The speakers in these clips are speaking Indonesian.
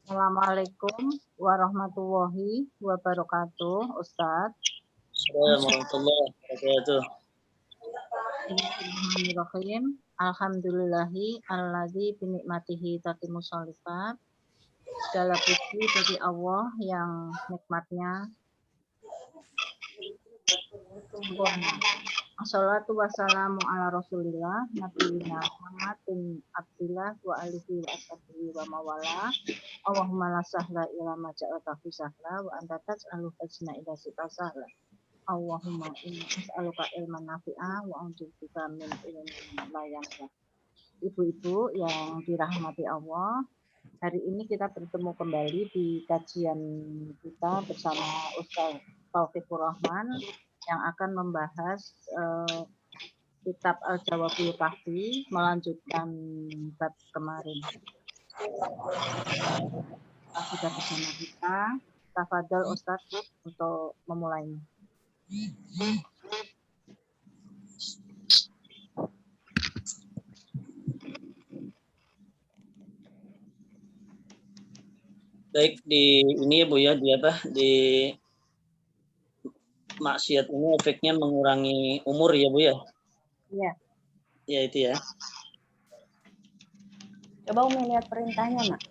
Assalamualaikum warahmatullahi wabarakatuh, Ustadz. Assalamualaikum warahmatullahi wabarakatuh. Bismillahirrahmanirrahim. Alhamdulillahi alladzi binikmatihi tatimmus sholihat. Segala puji bagi Allah yang nikmatnya sempurna. Assalatu wassalamu ala rasulillah nabiyina Muhammad bin Abdillah wa alihi wa ashabihi wa mawala. Allahumma la sahla ila ma ja'altahu sahla wa anta taj'alul huzna idza syi'ta sahla. Allahumma inni as'aluka ilman nafi'a wa a'udzubika min ilmin la yanfa'. Ibu-ibu yang dirahmati Allah, hari ini kita bertemu kembali di kajian kita bersama Ustaz Taufikur Rahman yang akan membahas kitab Al-Jawabul Kahfi, melanjutkan bab kemarin. Sudah bersama kita. Tafadhol Ustaz untuk memulainya. Baik, di ini ya Bu ya, di maksiat ini efeknya mengurangi umur ya Bu ya? Iya. Ya itu ya. Coba Umi lihat perintahnya, Mak.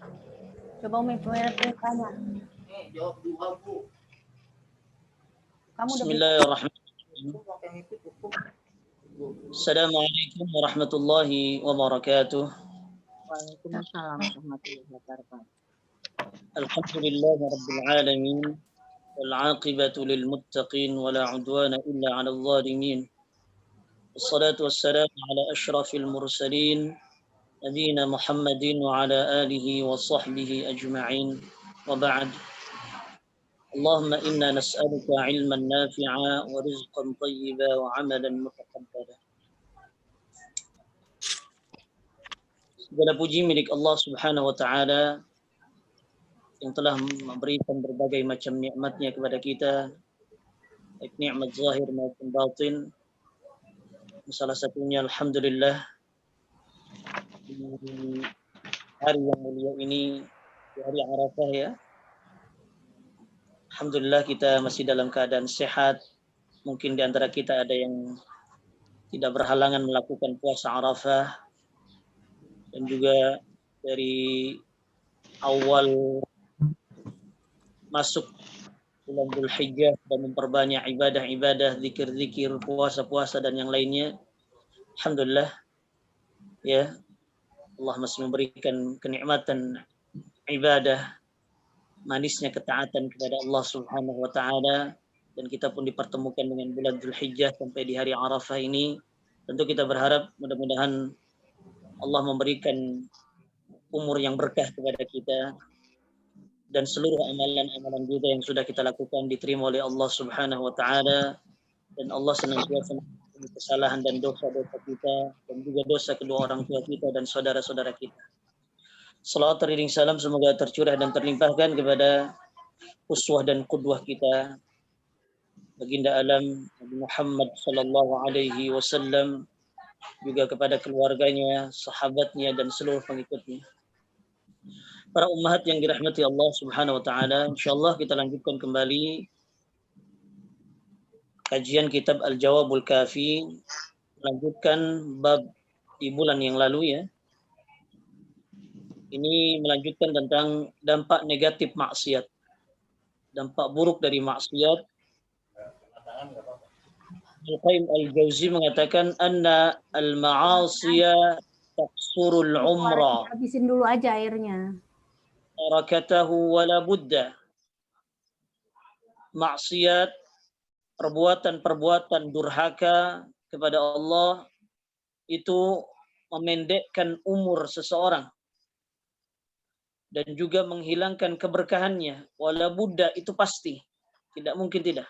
Coba Umi lihat perintahnya. Jawab dua, Bu. Kamu Bismillahirrahmanirrahim. Assalamualaikum warahmatullahi wabarakatuh. Waalaikumsalam warahmatullahi wabarakatuh. Alhamdulillah rabbil alamin. والعاقبة للمتقين ولا عدوان إلا على الظالمين والصلاة والسلام على أشرف المرسلين نبينا محمد وعلى آله وصحبه أجمعين وبعد اللهم إنا نسألك علما نافعا ورزقا طيبا وعملا متقبلا. Segala puji milik Allah Subhanahu wa taala yang telah memberikan berbagai macam nikmatnya kepada kita, baik nikmat zahir maupun batin. Salah satunya alhamdulillah di hari yang mulia ini, di hari Arafah ya. Alhamdulillah kita masih dalam keadaan sehat. Mungkin di antara kita ada yang tidak berhalangan melakukan puasa Arafah, dan juga dari awal masuk bulan Dzulhijjah dan memperbanyak ibadah-ibadah, zikir-zikir, puasa-puasa dan yang lainnya. Alhamdulillah ya, Allah masih memberikan kenikmatan ibadah, manisnya ketaatan kepada Allah Subhanahu wa taala, dan kita pun dipertemukan dengan bulan Dzulhijjah sampai di hari Arafah ini. Tentu kita berharap mudah-mudahan Allah memberikan umur yang berkah kepada kita, dan seluruh amalan-amalan kita yang sudah kita lakukan diterima oleh Allah Subhanahu wa taala, dan Allah senantiasa mengampuni kesalahan dan dosa-dosa kita, dan juga dosa kedua orang tua kita dan saudara-saudara kita. Salawat teriring salam semoga tercurah dan terlimpahkan kepada uswah dan qudwah kita, baginda alam Nabi Muhammad sallallahu alaihi wasallam, juga kepada keluarganya, sahabatnya dan seluruh pengikutnya. Para ummahat yang dirahmati Allah Subhanahu wa taala, insyaallah kita lanjutkan kembali kajian kitab Al-Jawabul Kafi, melanjutkan bab di bulan yang lalu ya. Ini melanjutkan tentang dampak negatif maksiat, dampak buruk dari maksiat. Al-Qayyim Al-Jauzi mengatakan anna al-ma'asiya taqsurul umra. Habisin dulu aja airnya. Barakatahu wala budda. Maksiat, perbuatan-perbuatan durhaka kepada Allah itu memendekkan umur seseorang dan juga menghilangkan keberkahannya. Wala budda itu pasti, tidak mungkin tidak.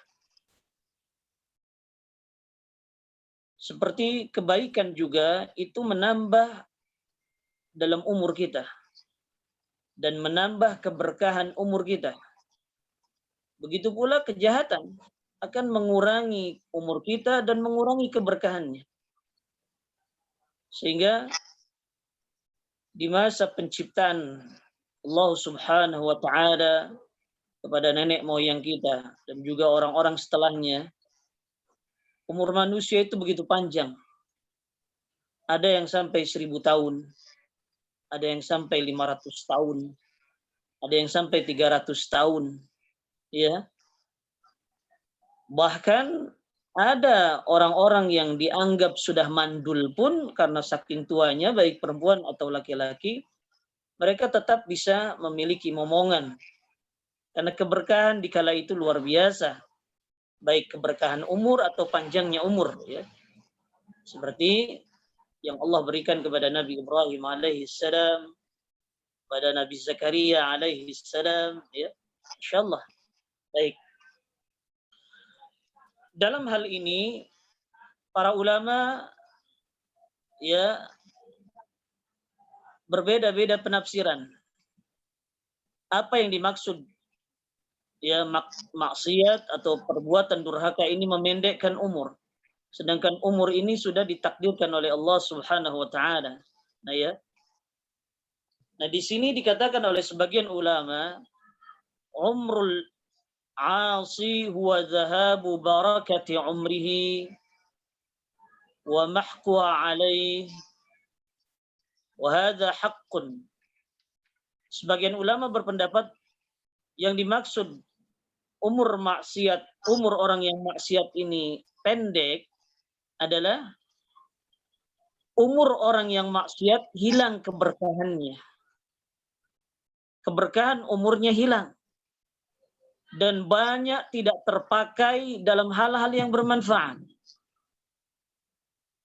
Seperti kebaikan juga itu menambah dalam umur kita dan menambah keberkahan umur kita. Begitu pula kejahatan akan mengurangi umur kita dan mengurangi keberkahannya. Sehingga di masa penciptaan Allah Subhanahu wa taala kepada nenek moyang kita dan juga orang-orang setelahnya, umur manusia itu begitu panjang. Ada yang sampai 1000 tahun, ada yang sampai 500 tahun, ada yang sampai 300 tahun, ya. Bahkan ada orang-orang yang dianggap sudah mandul pun karena saking tuanya, baik perempuan atau laki-laki, mereka tetap bisa memiliki momongan. Karena keberkahan di kala itu luar biasa, baik keberkahan umur atau panjangnya umur, ya. Seperti yang Allah berikan kepada Nabi Ibrahim alaihissalam, pada Nabi Zakaria alaihissalam, ya. Insyaallah. Baik. Dalam hal ini para ulama ya berbeda-beda penafsiran. Apa yang dimaksud ya maksiat atau perbuatan durhaka ini memendekkan umur, sedangkan umur ini sudah ditakdirkan oleh Allah Subhanahu wa taala. Nah ya. Nah di sini dikatakan oleh sebagian ulama, umrul asi huwa dhahabu barakati umrihi wa mahqu alaih wa hadha haqqun. Sebagian ulama berpendapat yang dimaksud umur maksiat, umur orang yang maksiat ini pendek adalah umur orang yang maksiat hilang keberkahannya. Keberkahan umurnya hilang. Dan banyak tidak terpakai dalam hal-hal yang bermanfaat.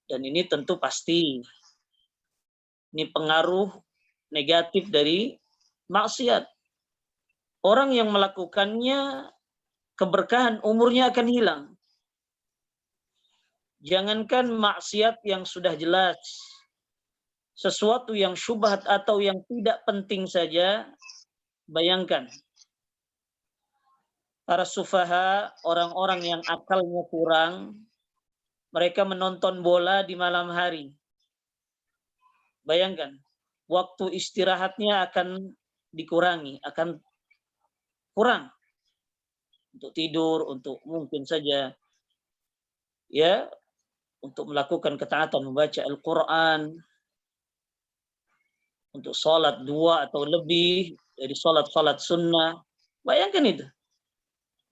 Dan ini tentu pasti. Ini pengaruh negatif dari maksiat. Orang yang melakukannya, keberkahan umurnya akan hilang. Jangankan maksiat yang sudah jelas, sesuatu yang syubhat atau yang tidak penting saja, bayangkan. Para sufaha, orang-orang yang akalnya kurang, mereka menonton bola di malam hari. Bayangkan, waktu istirahatnya akan dikurangi, akan kurang. Untuk tidur, untuk mungkin saja ya untuk melakukan ketaatan membaca Al-Quran, untuk sholat 2 atau lebih dari sholat-sholat sunnah. Bayangkan itu.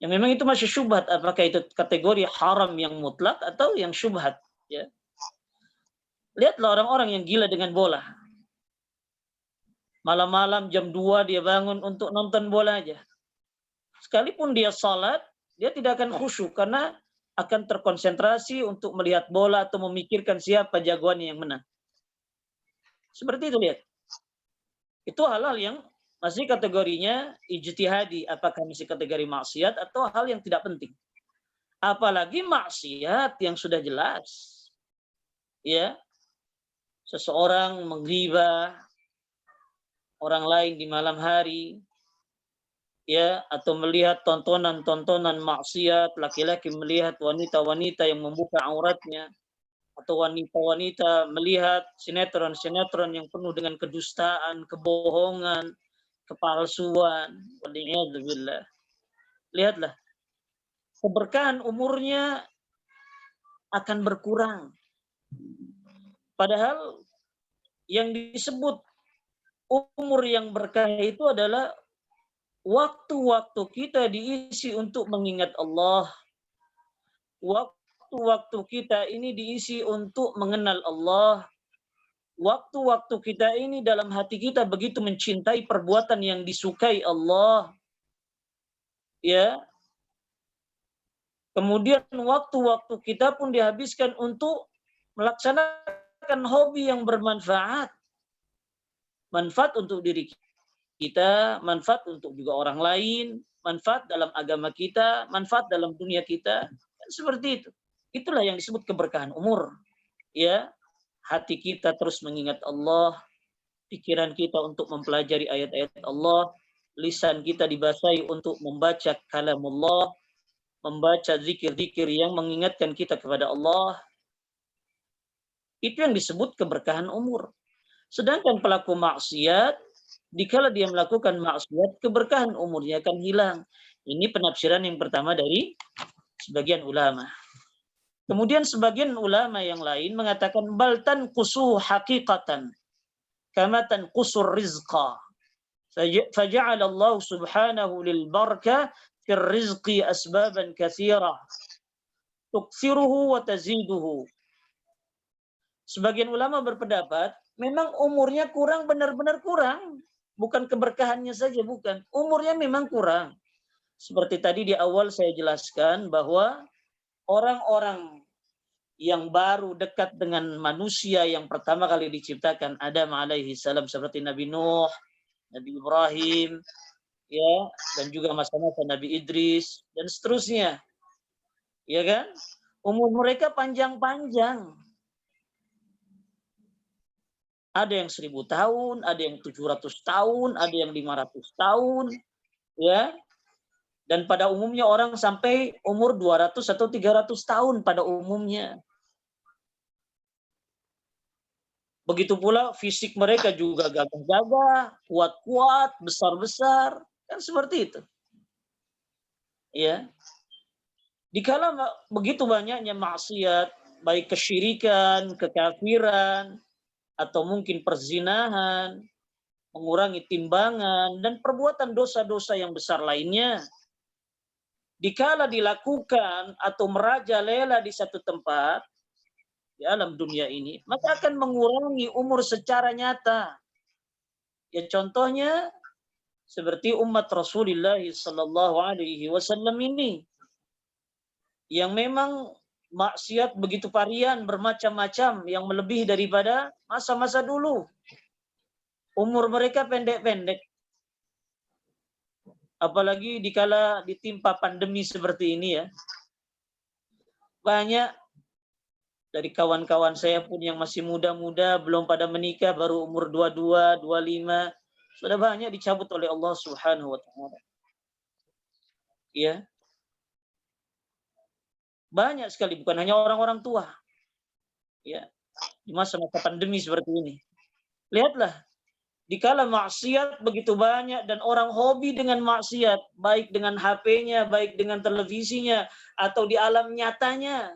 Yang memang itu masih syubhat, apakah itu kategori haram yang mutlak atau yang syubhat. Ya. Lihatlah orang-orang yang gila dengan bola. Malam-malam jam 2 dia bangun untuk nonton bola aja. Sekalipun dia salat, dia tidak akan khusyuk karena akan terkonsentrasi untuk melihat bola atau memikirkan siapa jagoannya yang menang. Seperti itu, lihat. Itu hal-hal yang masih kategorinya ijtihadi, apakah masih kategori maksiat atau hal yang tidak penting. Apalagi maksiat yang sudah jelas. Ya. Seseorang menggibah orang lain di malam hari, ya, atau melihat tontonan-tontonan maksiat, laki-laki melihat wanita-wanita yang membuka auratnya, atau wanita-wanita melihat sinetron-sinetron yang penuh dengan kedustaan, kebohongan, kepalsuan. Waliyadzubillah. Lihatlah, keberkahan umurnya akan berkurang. Padahal yang disebut umur yang berkah itu adalah waktu-waktu kita diisi untuk mengingat Allah. Waktu-waktu kita ini diisi untuk mengenal Allah. Waktu-waktu kita ini dalam hati kita begitu mencintai perbuatan yang disukai Allah. Ya. Kemudian waktu-waktu kita pun dihabiskan untuk melaksanakan hobi yang bermanfaat. Manfaat untuk diri kita, manfaat untuk juga orang lain, manfaat dalam agama kita, manfaat dalam dunia kita. Seperti itu. Itulah yang disebut keberkahan umur. Ya, hati kita terus mengingat Allah, pikiran kita untuk mempelajari ayat-ayat Allah, lisan kita dibasahi untuk membaca kalamullah, membaca zikir-zikir yang mengingatkan kita kepada Allah. Itu yang disebut keberkahan umur. Sedangkan pelaku maksiat, dikala dia melakukan maksiat, keberkahan umurnya akan hilang. Ini penafsiran yang pertama dari sebagian ulama. Kemudian sebagian ulama yang lain mengatakan bal tanqusu haqiqatan kama tanqusur rizqa. Faja'ala Allah subhanahu lil baraka fir rizqi asbaban katsira tuksiruhu wa taziduhu. Sebagian ulama berpendapat memang umurnya kurang, benar-benar kurang. Bukan keberkahannya saja, bukan. Umurnya memang kurang. Seperti tadi di awal saya jelaskan bahwa orang-orang yang baru dekat dengan manusia yang pertama kali diciptakan, Adam alaihi salam, seperti Nabi Nuh, Nabi Ibrahim, ya, dan juga masa-masa Nabi Idris dan seterusnya. Ya kan? Umur mereka panjang-panjang. Ada yang 1000 tahun, ada yang 700 tahun, ada yang 500 tahun, ya. Dan pada umumnya orang sampai umur 200 atau 300 tahun pada umumnya. Begitu pula fisik mereka juga gagah-gagah, kuat-kuat, besar-besar, kan seperti itu. Ya. Dikala begitu banyaknya maksiat, baik kesyirikan, kekafiran, atau mungkin perzinahan, mengurangi timbangan, dan perbuatan dosa-dosa yang besar lainnya. Dikala dilakukan atau merajalela di satu tempat, di alam dunia ini, maka akan mengurangi umur secara nyata. Ya contohnya, seperti umat Rasulullah sallallahu alaihi wasallam ini, yang memang maksiat begitu varian, bermacam-macam, yang melebihi daripada masa-masa dulu. Umur mereka pendek-pendek. Apalagi dikala ditimpa pandemi seperti ini ya. Banyak dari kawan-kawan saya pun yang masih muda-muda, belum pada menikah, baru umur 22, 25, sudah banyak dicabut oleh Allah Subhanahu wa taala. Ya. Banyak sekali, bukan hanya orang-orang tua. Ya. Di masa-masa pandemi seperti ini. Lihatlah, dikala maksiat begitu banyak dan orang hobi dengan maksiat, baik dengan HP-nya, baik dengan televisinya, atau di alam nyatanya.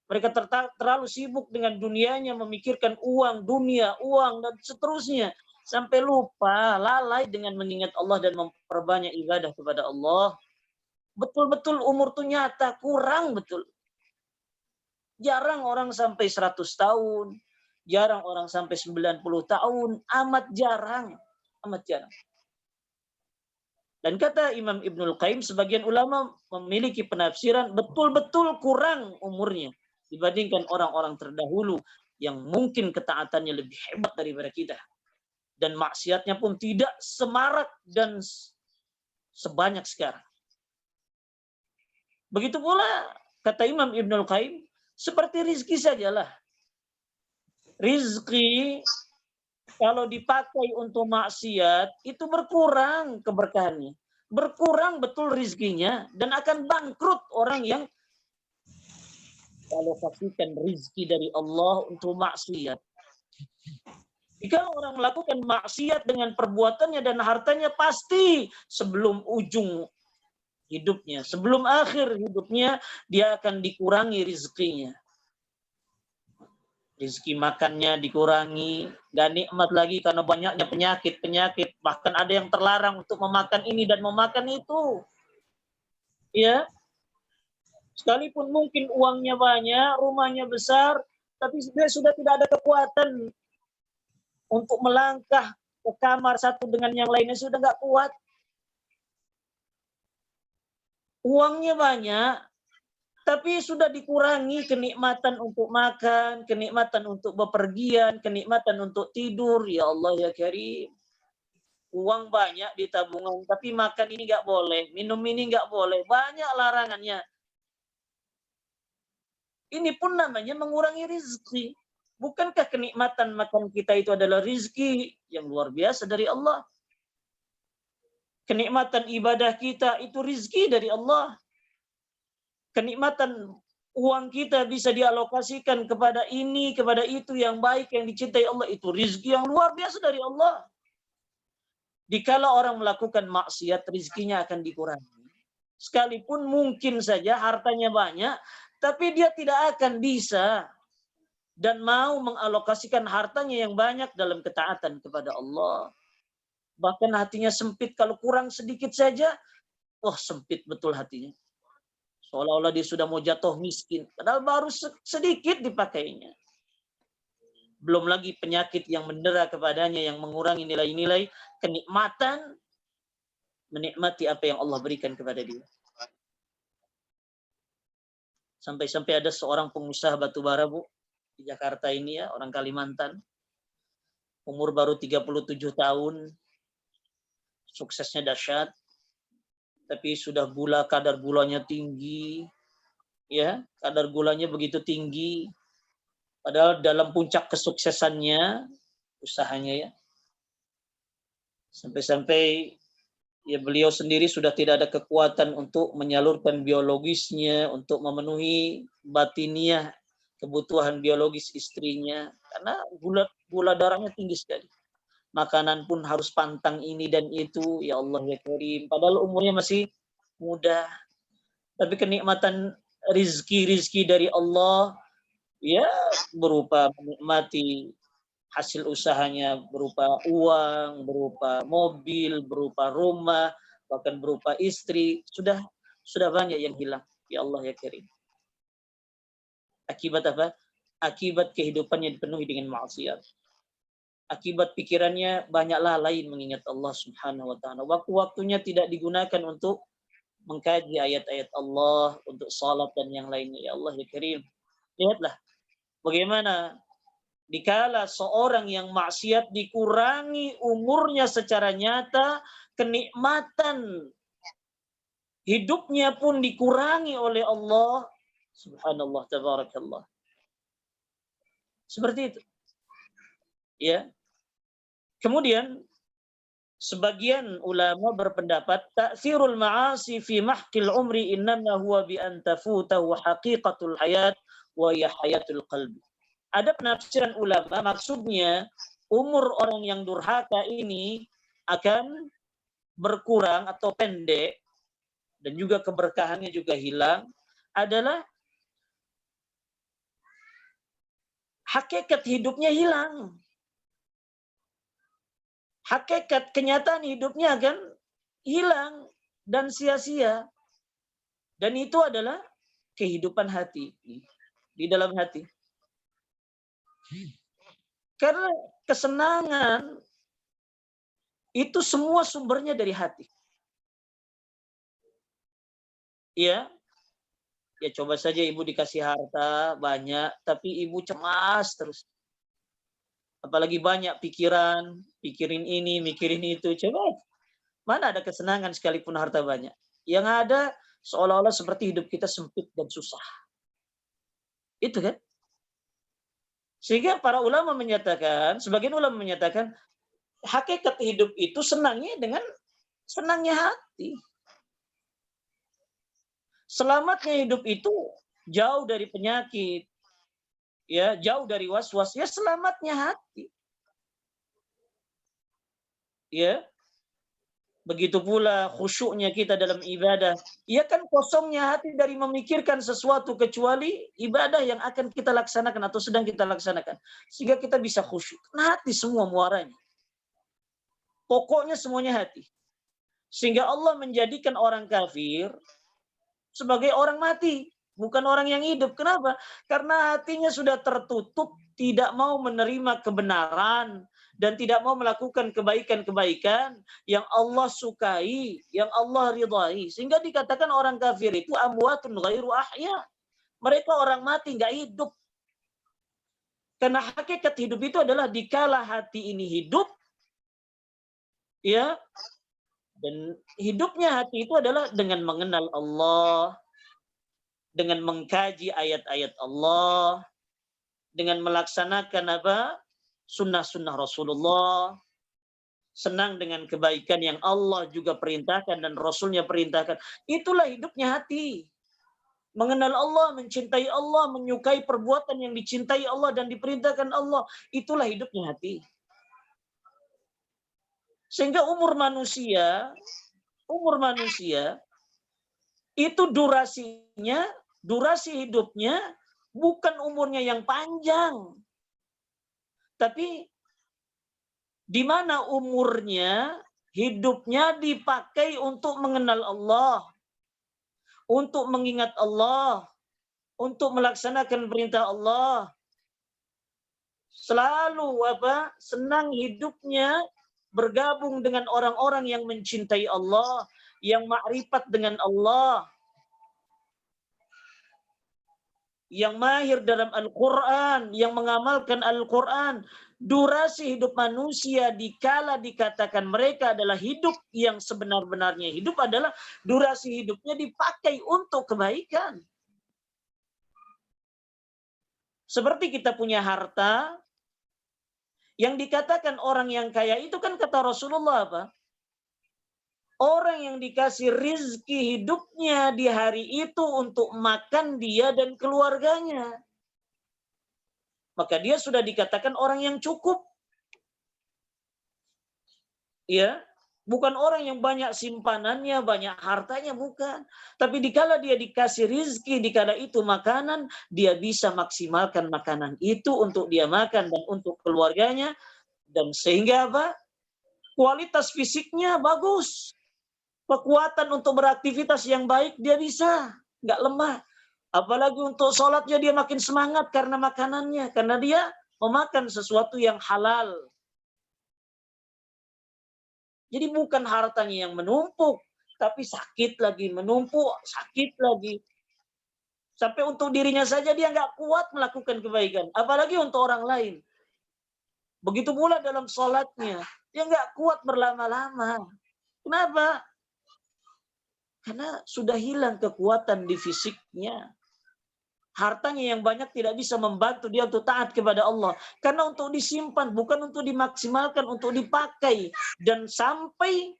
Mereka terlalu sibuk dengan dunianya, memikirkan uang, dunia, uang, dan seterusnya. Sampai lupa, lalai dengan mengingat Allah dan memperbanyak ibadah kepada Allah. Betul-betul umur itu nyata, kurang betul. Jarang orang sampai 100 tahun, jarang orang sampai 90 tahun, amat jarang. Amat jarang. Dan kata Imam Ibnul Qayyim, sebagian ulama memiliki penafsiran betul-betul kurang umurnya dibandingkan orang-orang terdahulu yang mungkin ketaatannya lebih hebat daripada kita. Dan maksiatnya pun tidak semarak dan sebanyak sekarang. Begitu pula kata Imam Ibnul Qayyim, seperti rizki sajalah. Rizki kalau dipakai untuk maksiat itu berkurang keberkahannya. Berkurang betul rizkinya dan akan bangkrut orang yang alokasikan rizki dari Allah untuk maksiat. Jika orang melakukan maksiat dengan perbuatannya dan hartanya, pasti sebelum ujung hidupnya, sebelum akhir hidupnya, dia akan dikurangi rizkinya. Rizki makannya dikurangi, gak nikmat lagi karena banyaknya penyakit. Bahkan ada yang terlarang untuk memakan ini dan memakan itu. Ya, sekalipun mungkin uangnya banyak, rumahnya besar, tapi dia sudah tidak ada kekuatan untuk melangkah ke kamar satu dengan yang lainnya, sudah gak kuat. Uangnya banyak, tapi sudah dikurangi kenikmatan untuk makan, kenikmatan untuk bepergian, kenikmatan untuk tidur. Ya Allah ya Karim. Uang banyak di tabungan, tapi makan ini nggak boleh, minum ini nggak boleh. Banyak larangannya. Ini pun namanya mengurangi rizki. Bukankah kenikmatan makan kita itu adalah rizki yang luar biasa dari Allah? Kenikmatan ibadah kita itu rizki dari Allah. Kenikmatan uang kita bisa dialokasikan kepada ini, kepada itu yang baik, yang dicintai Allah, itu rizki yang luar biasa dari Allah. Dikala orang melakukan maksiat, rizkinya akan dikurangi. Sekalipun mungkin saja hartanya banyak, tapi dia tidak akan bisa dan mau mengalokasikan hartanya yang banyak dalam ketaatan kepada Allah. Bahkan hatinya sempit, kalau kurang sedikit saja, wah sempit betul hatinya. Seolah-olah dia sudah mau jatuh miskin. Padahal baru sedikit dipakainya. Belum lagi penyakit yang mendera kepadanya, yang mengurangi nilai-nilai kenikmatan, menikmati apa yang Allah berikan kepada dia. Sampai-sampai ada seorang pengusaha batubara, Bu, di Jakarta ini ya, orang Kalimantan. Umur baru 37 tahun. Suksesnya dahsyat. Tapi sudah kadar gulanya tinggi, ya, kadar gulanya begitu tinggi, padahal dalam puncak kesuksesannya, usahanya ya, sampai-sampai ya beliau sendiri sudah tidak ada kekuatan untuk menyalurkan biologisnya, untuk memenuhi batiniah, kebutuhan biologis istrinya, karena gula darahnya tinggi sekali. Makanan pun harus pantang ini dan itu, ya Allah ya Karim. Padahal umurnya masih muda. Tapi kenikmatan rizki dari Allah, ya berupa menikmati hasil usahanya, berupa uang, berupa mobil, berupa rumah, bahkan berupa istri. Sudah banyak yang hilang. Ya Allah ya Karim. Akibat apa? Akibat kehidupannya dipenuhi dengan maksiat. Akibat pikirannya banyaklah lain mengingat Allah Subhanahu wa taala. Waktu-waktunya tidak digunakan untuk mengkaji ayat-ayat Allah, untuk salat dan yang lainnya. Ya Allah ya Karim. Lihatlah bagaimana dikala seorang yang maksiat dikurangi umurnya secara nyata, kenikmatan hidupnya pun dikurangi oleh Allah. Subhanallah tabarakallah. Seperti itu. Ya. Kemudian sebagian ulama berpendapat ta'thirul ma'asi fi mahqil umri innama huwa bi an tafutahu haqiqatul hayat wa ya hayatul qalbi. Ada penafsiran ulama, maksudnya umur orang yang durhaka ini akan berkurang atau pendek dan juga keberkahannya juga hilang, adalah hakikat hidupnya hilang. Hakikat kenyataan hidupnya akan hilang dan sia-sia. Dan itu adalah kehidupan hati, di dalam hati. Karena kesenangan itu semua sumbernya dari hati. Ya, coba saja ibu dikasih harta banyak, tapi ibu cemas terus. Apalagi banyak pikiran, pikirin ini, mikirin itu. Coba, mana ada kesenangan sekalipun harta banyak. Yang ada seolah-olah seperti hidup kita sempit dan susah. Itu kan? Sehingga para ulama menyatakan, sebagian ulama menyatakan, hakikat hidup itu senangnya dengan senangnya hati. Selamatnya hidup itu jauh dari penyakit, ya, jauh dari was-was, ya selamatnya hati. Ya. Begitu pula khusyuknya kita dalam ibadah. Ya kan kosongnya hati dari memikirkan sesuatu kecuali ibadah yang akan kita laksanakan atau sedang kita laksanakan. Sehingga kita bisa khusyuk. Nah, hati semua muaranya. Pokoknya semuanya hati. Sehingga Allah menjadikan orang kafir sebagai orang mati. Bukan orang yang hidup. Kenapa? Karena hatinya sudah tertutup, tidak mau menerima kebenaran, dan tidak mau melakukan kebaikan-kebaikan yang Allah sukai, yang Allah ridhai. Sehingga dikatakan orang kafir itu amwatun ghairu ahya. Mereka orang mati, nggak hidup. Karena hakikat hidup itu adalah dikala hati ini hidup, ya, dan hidupnya hati itu adalah dengan mengenal Allah, dengan mengkaji ayat-ayat Allah, dengan melaksanakan apa? Sunnah-sunnah Rasulullah, senang dengan kebaikan yang Allah juga perintahkan dan Rasulnya perintahkan. Itulah hidupnya hati. mengenal Allah, mencintai Allah, menyukai perbuatan yang dicintai Allah dan diperintahkan Allah. Itulah hidupnya hati. Sehingga umur manusia itu durasi hidupnya bukan umurnya yang panjang. Tapi di mana umurnya, hidupnya dipakai untuk mengenal Allah, untuk mengingat Allah, untuk melaksanakan perintah Allah. Selalu senang hidupnya bergabung dengan orang-orang yang mencintai Allah, yang makrifat dengan Allah, yang mahir dalam Al-Quran, yang mengamalkan Al-Quran. Durasi hidup manusia dikala dikatakan mereka adalah hidup yang sebenar-benarnya hidup adalah durasi hidupnya dipakai untuk kebaikan. Seperti kita punya harta, yang dikatakan orang yang kaya itu kan kata Rasulullah apa? Orang yang dikasih rizki hidupnya di hari itu untuk makan dia dan keluarganya. Maka dia sudah dikatakan orang yang cukup. Ya, bukan orang yang banyak simpanannya, banyak hartanya, bukan. Tapi dikala dia dikasih rizki, dikala itu makanan, dia bisa maksimalkan makanan itu untuk dia makan dan untuk keluarganya. Dan sehingga apa? Kualitas fisiknya bagus. Kekuatan untuk beraktivitas yang baik dia bisa, nggak lemah. Apalagi untuk sholatnya dia makin semangat karena makanannya, karena dia memakan sesuatu yang halal. Jadi bukan hartanya yang menumpuk, tapi sakit lagi, menumpuk, sakit lagi. Sampai untuk dirinya saja dia nggak kuat melakukan kebaikan, apalagi untuk orang lain. Begitu pula dalam sholatnya, dia nggak kuat berlama-lama. Kenapa? Karena sudah hilang kekuatan di fisiknya. Hartanya yang banyak tidak bisa membantu dia untuk taat kepada Allah. Karena untuk disimpan, bukan untuk dimaksimalkan, untuk dipakai. Dan sampai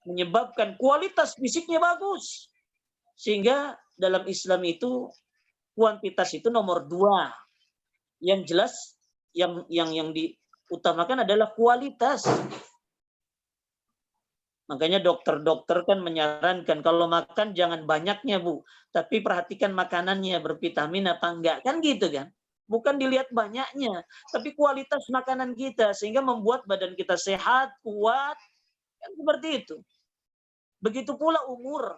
menyebabkan kualitas fisiknya bagus. Sehingga dalam Islam itu, kuantitas itu nomor 2. Yang jelas, yang diutamakan adalah kualitas. Makanya dokter-dokter kan menyarankan kalau makan jangan banyaknya, Bu. Tapi perhatikan makanannya bervitamin apa enggak. Kan gitu kan? Bukan dilihat banyaknya, tapi kualitas makanan kita sehingga membuat badan kita sehat, kuat. Kan seperti itu. Begitu pula umur.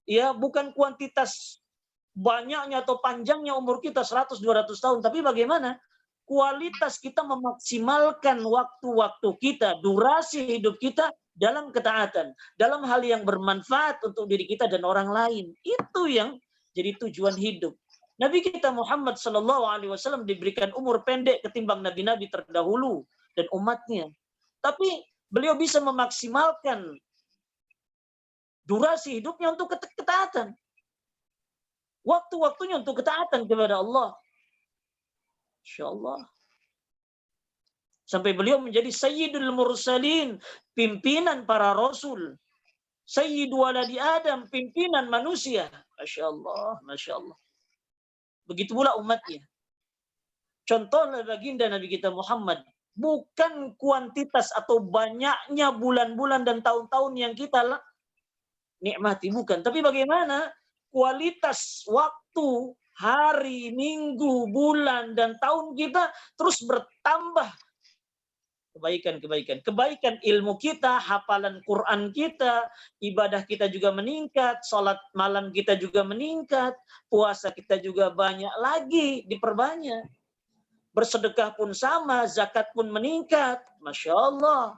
Ya, bukan kuantitas banyaknya atau panjangnya umur kita 100-200 tahun, tapi bagaimana? Kualitas kita memaksimalkan waktu-waktu kita, durasi hidup kita dalam ketaatan, dalam hal yang bermanfaat untuk diri kita dan orang lain. Itu yang jadi tujuan hidup. Nabi kita Muhammad SAW diberikan umur pendek ketimbang nabi-nabi terdahulu dan umatnya. Tapi beliau bisa memaksimalkan durasi hidupnya untuk ketaatan. Waktu-waktunya untuk ketaatan kepada Allah. InsyaAllah. Sampai beliau menjadi Sayyidul Mursalin, pimpinan para Rasul. Sayyidu waladi Adam, pimpinan manusia. Masya Allah, Masya Allah. Begitu pula umatnya. Contohnya baginda Nabi kita Muhammad. Bukan kuantitas atau banyaknya bulan-bulan dan tahun-tahun yang kita nikmati. Bukan. Tapi bagaimana kualitas waktu, hari, minggu, bulan, dan tahun kita terus bertambah. Kebaikan-kebaikan. Kebaikan ilmu kita, hafalan Quran kita, ibadah kita juga meningkat, sholat malam kita juga meningkat, puasa kita juga banyak lagi, diperbanyak. Bersedekah pun sama, zakat pun meningkat. Masya Allah.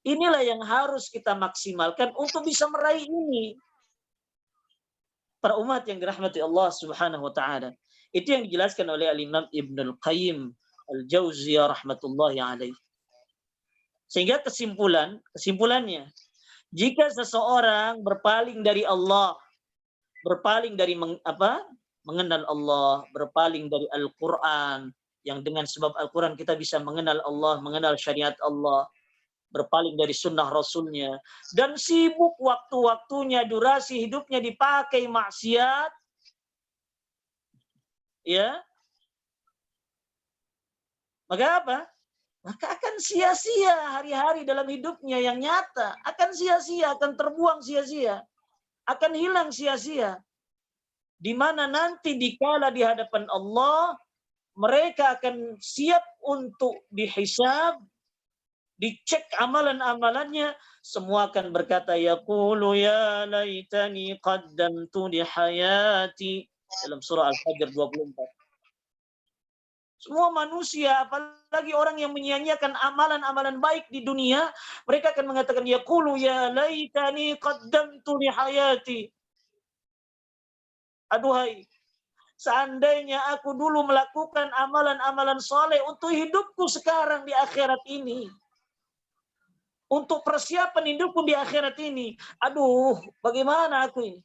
Inilah yang harus kita maksimalkan untuk bisa meraih ini. Para umat yang dirahmati Allah Subhanahu wa taala. Itu yang dijelaskan oleh Al-Imam Ibnul Qayyim Al-Jauziyah rahmatullahi alaih. Sehingga kesimpulannya, jika seseorang berpaling dari Allah, berpaling dari mengenal Allah, berpaling dari Al-Qur'an, yang dengan sebab Al-Qur'an kita bisa mengenal Allah, mengenal syariat Allah. berpaling dari sunnah Rasulnya, dan sibuk waktu-waktunya, durasi hidupnya dipakai maksiat, ya, maka apa? Maka akan sia-sia hari-hari dalam hidupnya yang nyata, akan sia-sia, akan terbuang sia-sia, akan hilang sia-sia. Di mana nanti dikala di hadapan Allah, mereka akan siap untuk dihisab, dicek amalan-amalannya, semua akan berkata, yaqulu ya laitani qaddamtu li hayati, dalam surah Al-Fajr 24. Semua manusia, apalagi orang yang menyia-nyiakan amalan-amalan baik di dunia, mereka akan mengatakan, yaqulu ya laitani qaddamtu li hayati. Aduhai, seandainya aku dulu melakukan amalan-amalan soleh untuk hidupku sekarang di akhirat ini. Untuk persiapan hidupku di akhirat ini. Aduh, bagaimana aku ini?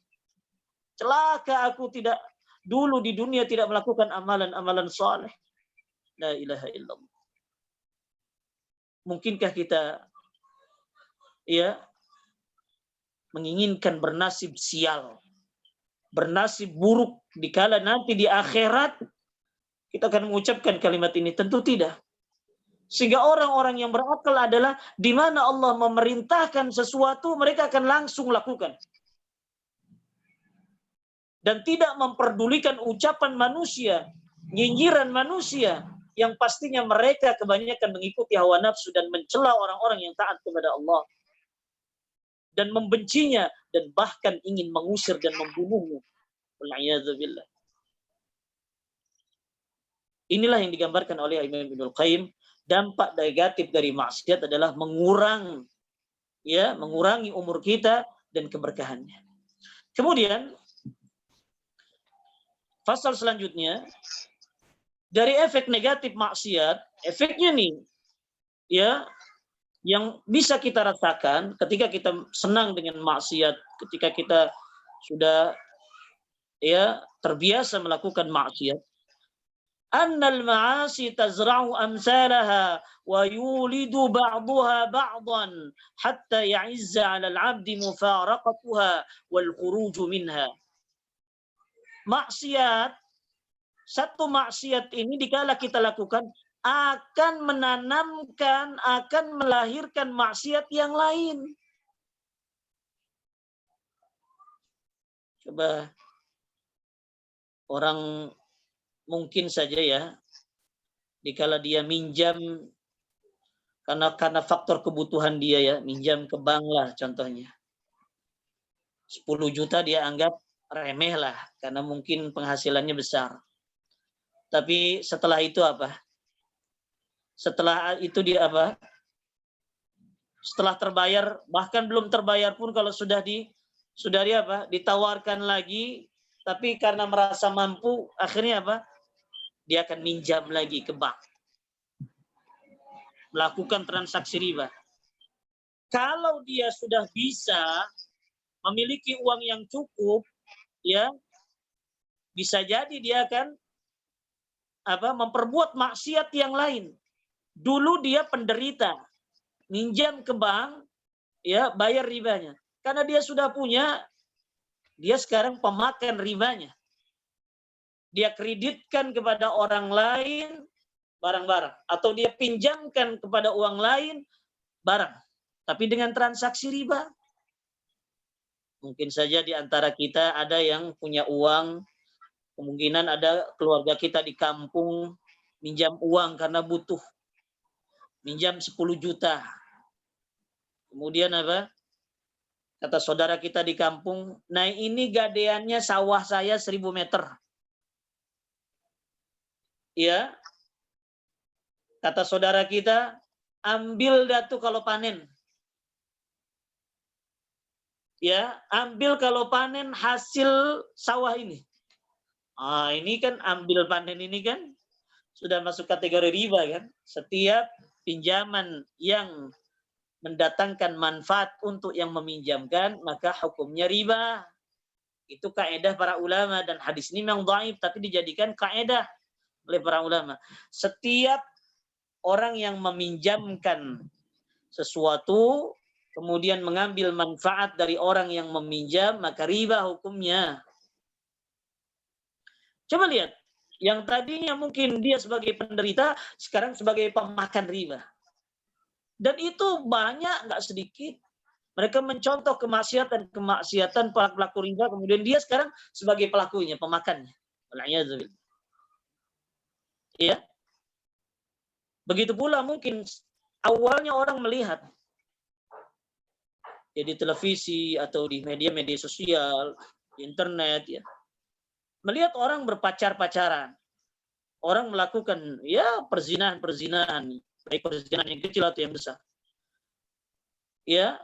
Celaka aku tidak dulu di dunia tidak melakukan amalan-amalan soleh. La ilaha illallah. Mungkinkah kita ya menginginkan bernasib sial, bernasib buruk dikala nanti di akhirat kita akan mengucapkan kalimat ini? Tentu tidak. Sehingga orang-orang yang berakal adalah di mana Allah memerintahkan sesuatu, mereka akan langsung lakukan. Dan tidak memperdulikan ucapan manusia, nyinyiran manusia, yang pastinya mereka kebanyakan mengikuti hawa nafsu dan mencela orang-orang yang taat kepada Allah. Dan membencinya, dan bahkan ingin mengusir dan membunuhnya. Wal'iyadzubillah. Inilah yang digambarkan oleh Imam Ibnul Qayyim. Dampak negatif dari maksiat adalah mengurangi umur kita dan keberkahannya. Kemudian pasal selanjutnya, dari efek negatif maksiat, efeknya nih ya yang bisa kita rasakan ketika kita senang dengan maksiat, ketika kita sudah ya terbiasa melakukan maksiat. Annal ma'asi tazra'u amsalaha wa yulidu ba'daha ba'dan hatta ya'izza 'ala al-'abdi mufaraqatuha wal khuruju minha. Maksiat, satu maksiat ini dikala kita lakukan akan menanamkan, akan melahirkan maksiat yang lain. Coba orang mungkin saja ya, dikala dia minjam karena faktor kebutuhan dia ya, minjam ke bank lah contohnya. 10 juta dia anggap remeh lah, karena mungkin penghasilannya besar. Tapi setelah itu apa? Setelah itu dia apa? Setelah terbayar, bahkan belum terbayar pun kalau sudah dia apa? Ditawarkan lagi, tapi karena merasa mampu, akhirnya apa? Dia akan minjam lagi ke bank. Melakukan transaksi riba. Kalau dia sudah bisa memiliki uang yang cukup, ya, bisa jadi dia akan memperbuat maksiat yang lain. Dulu dia penderita, minjam ke bank, ya, bayar ribanya. Karena dia sudah punya, dia sekarang pemakan ribanya. Dia kreditkan kepada orang lain barang-barang, atau dia pinjamkan kepada uang lain barang, tapi dengan transaksi riba. Mungkin saja di antara kita ada yang punya uang, kemungkinan ada keluarga kita di kampung minjam uang karena butuh, minjam 10 juta. Kemudian apa? Kata saudara kita di kampung, nah ini gadeannya sawah saya 1000 meter. Ya, kata saudara kita, ambil datu kalau panen. Ya, ambil kalau panen hasil sawah ini. Ini kan ambil panen ini kan sudah masuk kategori riba kan. Setiap pinjaman yang mendatangkan manfaat untuk yang meminjamkan, maka hukumnya riba. Itu kaidah para ulama, dan hadis ini memang dhaif tapi dijadikan kaidah oleh para ulama. Setiap orang yang meminjamkan sesuatu kemudian mengambil manfaat dari orang yang meminjam, maka riba hukumnya. Coba lihat, yang tadinya mungkin dia sebagai penderita, sekarang sebagai pemakan riba. Dan itu banyak, nggak sedikit. Mereka mencontoh kemaksiatan pelaku riba, kemudian dia sekarang sebagai pelakunya, pemakannya. Ya. Begitu pula mungkin awalnya orang melihat ya di televisi atau di media-media sosial, di internet, ya, melihat orang berpacaran, orang melakukan ya perzinahan, baik perzinahan yang kecil atau yang besar. Ya,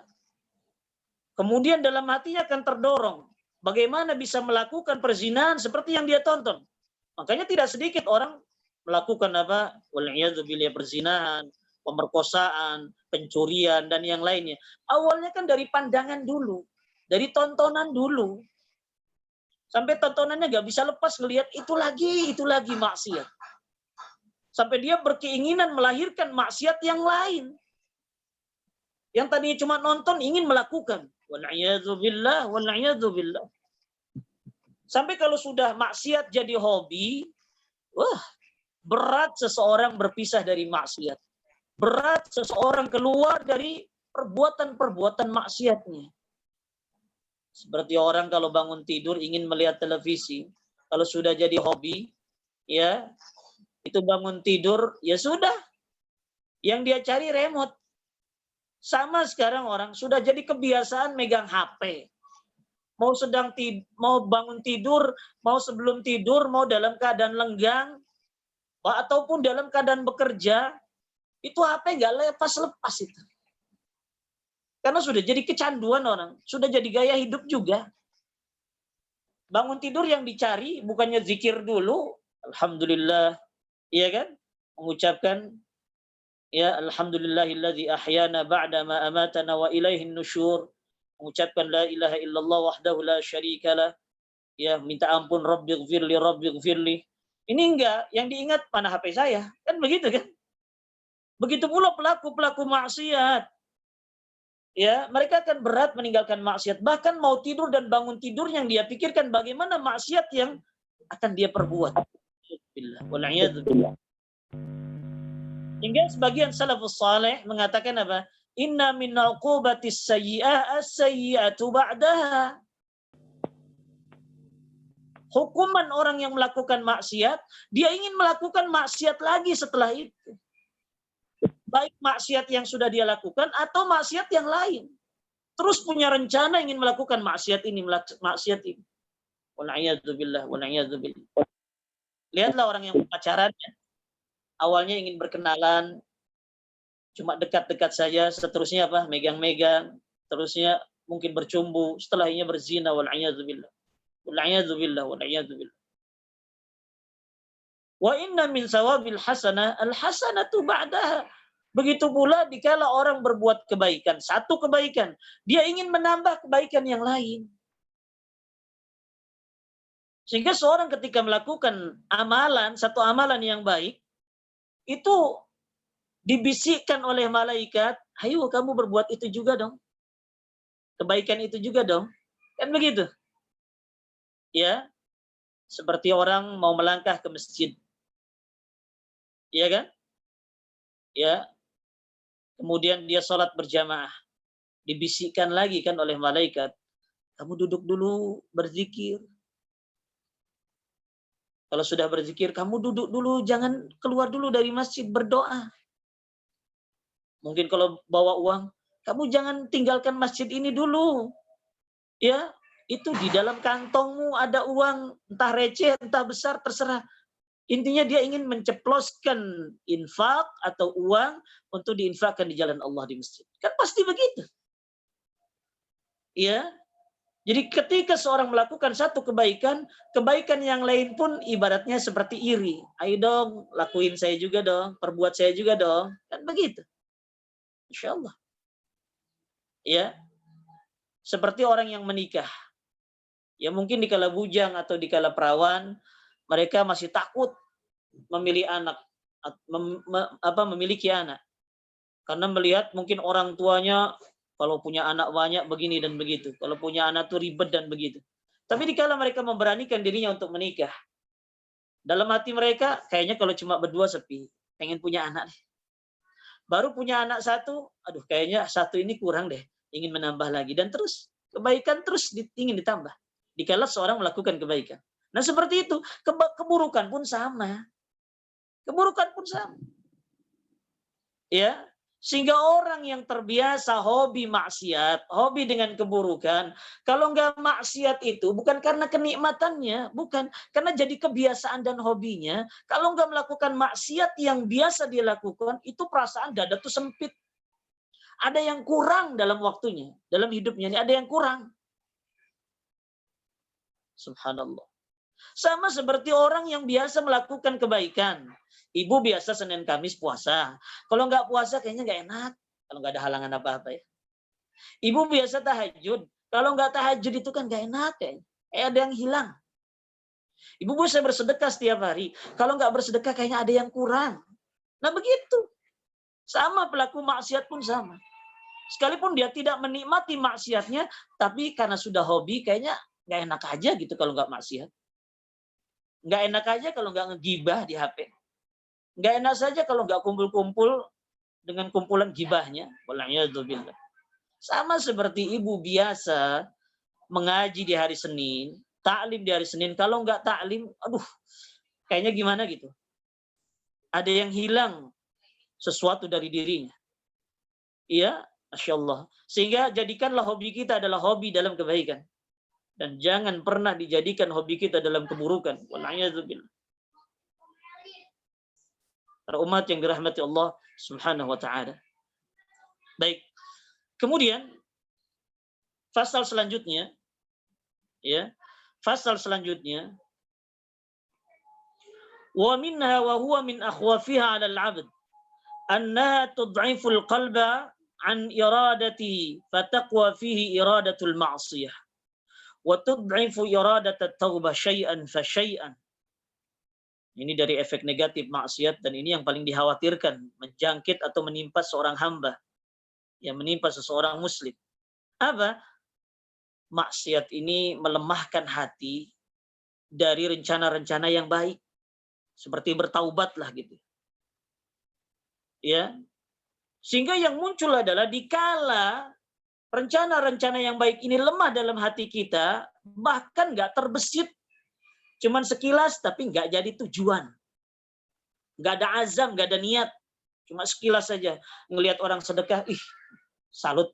kemudian dalam hatinya akan terdorong bagaimana bisa melakukan perzinahan seperti yang dia tonton. Makanya tidak sedikit orang melakukan apa? Wal'iyadzubillah, perzinahan, pemerkosaan, pencurian dan yang lainnya. Awalnya kan dari pandangan dulu, dari tontonan dulu. Sampai tontonannya nggak bisa lepas ngelihat itu lagi maksiat. Sampai dia berkeinginan melahirkan maksiat yang lain. Yang tadinya cuma nonton ingin melakukan. Wal'iyadzubillah. Sampai kalau sudah maksiat jadi hobi, wah, berat seseorang berpisah dari maksiat. Berat seseorang keluar dari perbuatan-perbuatan maksiatnya. Seperti orang kalau bangun tidur ingin melihat televisi, kalau sudah jadi hobi, ya, itu bangun tidur, ya sudah. Yang dia cari remote. Sama sekarang orang sudah jadi kebiasaan megang HP. Mau bangun tidur, mau sebelum tidur, mau dalam keadaan lenggang, ataupun dalam keadaan bekerja, itu HP nggak lepas-lepas itu. Karena sudah jadi kecanduan orang, sudah jadi gaya hidup juga. Bangun tidur yang dicari bukannya zikir dulu, alhamdulillah, iya kan? Mengucapkan ya alhamdulillahilladzi ahyana ba'da ma amatana wa ilaihin nusyur. Mengucapkan la ilaha illallah wahdahu la syarikalah. Ya, minta ampun rabbighfirli. Ini enggak, yang diingat mana HP saya. Kan begitu kan? Begitu pula pelaku-pelaku maksiat. Ya, mereka akan berat meninggalkan maksiat. Bahkan mau tidur dan bangun tidur yang dia pikirkan bagaimana maksiat yang akan dia perbuat. Wal'iyadzubillah. Hingga sebagian salafus saleh mengatakan apa? Inna min uqubatis sayyi'ah as-sayyi'atu ba'daha. Hukuman orang yang melakukan maksiat, dia ingin melakukan maksiat lagi setelah itu. Baik maksiat yang sudah dia lakukan atau maksiat yang lain. Terus punya rencana ingin melakukan maksiat ini. Wal'iyadzubillah. Lihatlah orang yang pacaran, ya. Awalnya ingin berkenalan, cuma dekat-dekat saja, seterusnya apa? Megang-megang, terusnya mungkin bercumbu, setelahnya berzina, wal'iyadzubillah. Wa inna min sawabil hasanah al-hasanatu ba'daha. Begitu pula dikala orang berbuat kebaikan, satu kebaikan, dia ingin menambah kebaikan yang lain. Sehingga seorang ketika melakukan amalan, satu amalan yang baik, itu dibisikkan oleh malaikat, ayo kamu berbuat itu juga dong. Kebaikan itu juga dong. Kan begitu. Ya, seperti orang mau melangkah ke masjid. Iya kan? Ya. Kemudian dia sholat berjamaah. Dibisikkan lagi kan oleh malaikat, kamu duduk dulu berzikir. Kalau sudah berzikir, kamu duduk dulu, jangan keluar dulu dari masjid, berdoa. Mungkin kalau bawa uang, kamu jangan tinggalkan masjid ini dulu. Ya, itu di dalam kantongmu ada uang, entah receh, entah besar, terserah. Intinya dia ingin menceploskan infak atau uang untuk diinfakkan di jalan Allah di masjid. Kan pasti begitu. Ya. Jadi ketika seorang melakukan satu kebaikan, kebaikan yang lain pun ibaratnya seperti iri. Ayo dong, lakuin saya juga dong, perbuat saya juga dong. Kan begitu. Insya Allah. Ya. Seperti orang yang menikah. Ya mungkin dikala bujang atau dikala perawan, mereka masih takut memilih anak, memiliki anak. Karena melihat mungkin orang tuanya kalau punya anak banyak begini dan begitu. Kalau punya anak tuh ribet dan begitu. Tapi dikala mereka memberanikan dirinya untuk menikah, dalam hati mereka kayaknya kalau cuma berdua sepi, pengen punya anak. Baru punya anak satu, aduh kayaknya satu ini kurang deh, ingin menambah lagi. Dan terus kebaikan terus ingin ditambah. Dikala seorang melakukan kebaikan. Nah seperti itu, keburukan pun sama. Keburukan pun sama. Ya, sehingga orang yang terbiasa hobi maksiat, hobi dengan keburukan, kalau nggak maksiat itu bukan karena kenikmatannya, bukan karena jadi kebiasaan dan hobinya. Kalau nggak melakukan maksiat yang biasa dia lakukan, itu perasaan dada tuh sempit. Ada yang kurang dalam waktunya, dalam hidupnya ini ada yang kurang. Subhanallah. Sama seperti orang yang biasa melakukan kebaikan. Ibu biasa Senin Kamis puasa. Kalau nggak puasa kayaknya nggak enak. Kalau nggak ada halangan apa-apa ya. Ibu biasa tahajud. Kalau nggak tahajud itu kan nggak enak kayaknya. Ada yang hilang. Ibu bisa bersedekah setiap hari. Kalau nggak bersedekah kayaknya ada yang kurang. Nah begitu. Sama pelaku maksiat pun sama. Sekalipun dia tidak menikmati maksiatnya, tapi karena sudah hobi kayaknya nggak enak aja gitu kalau nggak maksiat. Nggak enak aja kalau nggak ngegibah di HP. Nggak enak saja kalau nggak kumpul-kumpul dengan kumpulan gibahnya. Wala'iyadzubillah. Sama seperti ibu biasa mengaji di hari Senin, taklim di hari Senin. Kalau nggak taklim, aduh, kayaknya gimana gitu. Ada yang hilang sesuatu dari dirinya. Iya, Masya Allah. Sehingga jadikanlah hobi kita adalah hobi dalam kebaikan. Dan jangan pernah dijadikan hobi kita dalam keburukan. Wala'iyadzubillah. Para umat yang dirahmati Allah Subhanahu wa taala. Baik. Kemudian pasal selanjutnya ya. Pasal selanjutnya wa minha wa huwa min akhwafiha 'ala al-'abd annaha tud'ifu al-qalba an iradatihi fataqwa fihi iradatul ma'siyah wa tud'ifu iradat at-taubah syai'an fa syai'an. Ini dari efek negatif maksiat dan ini yang paling dikhawatirkan menjangkit atau menimpa seorang hamba yang menimpa seseorang muslim. Apa? Maksiat ini melemahkan hati dari rencana-rencana yang baik. Seperti bertaubatlah gitu. Ya. Sehingga yang muncul adalah dikala rencana-rencana yang baik ini lemah dalam hati kita, bahkan nggak terbesit. Cuman sekilas tapi nggak jadi tujuan. Nggak ada azam, nggak ada niat. Cuma sekilas saja. Ngelihat orang sedekah, ih salut.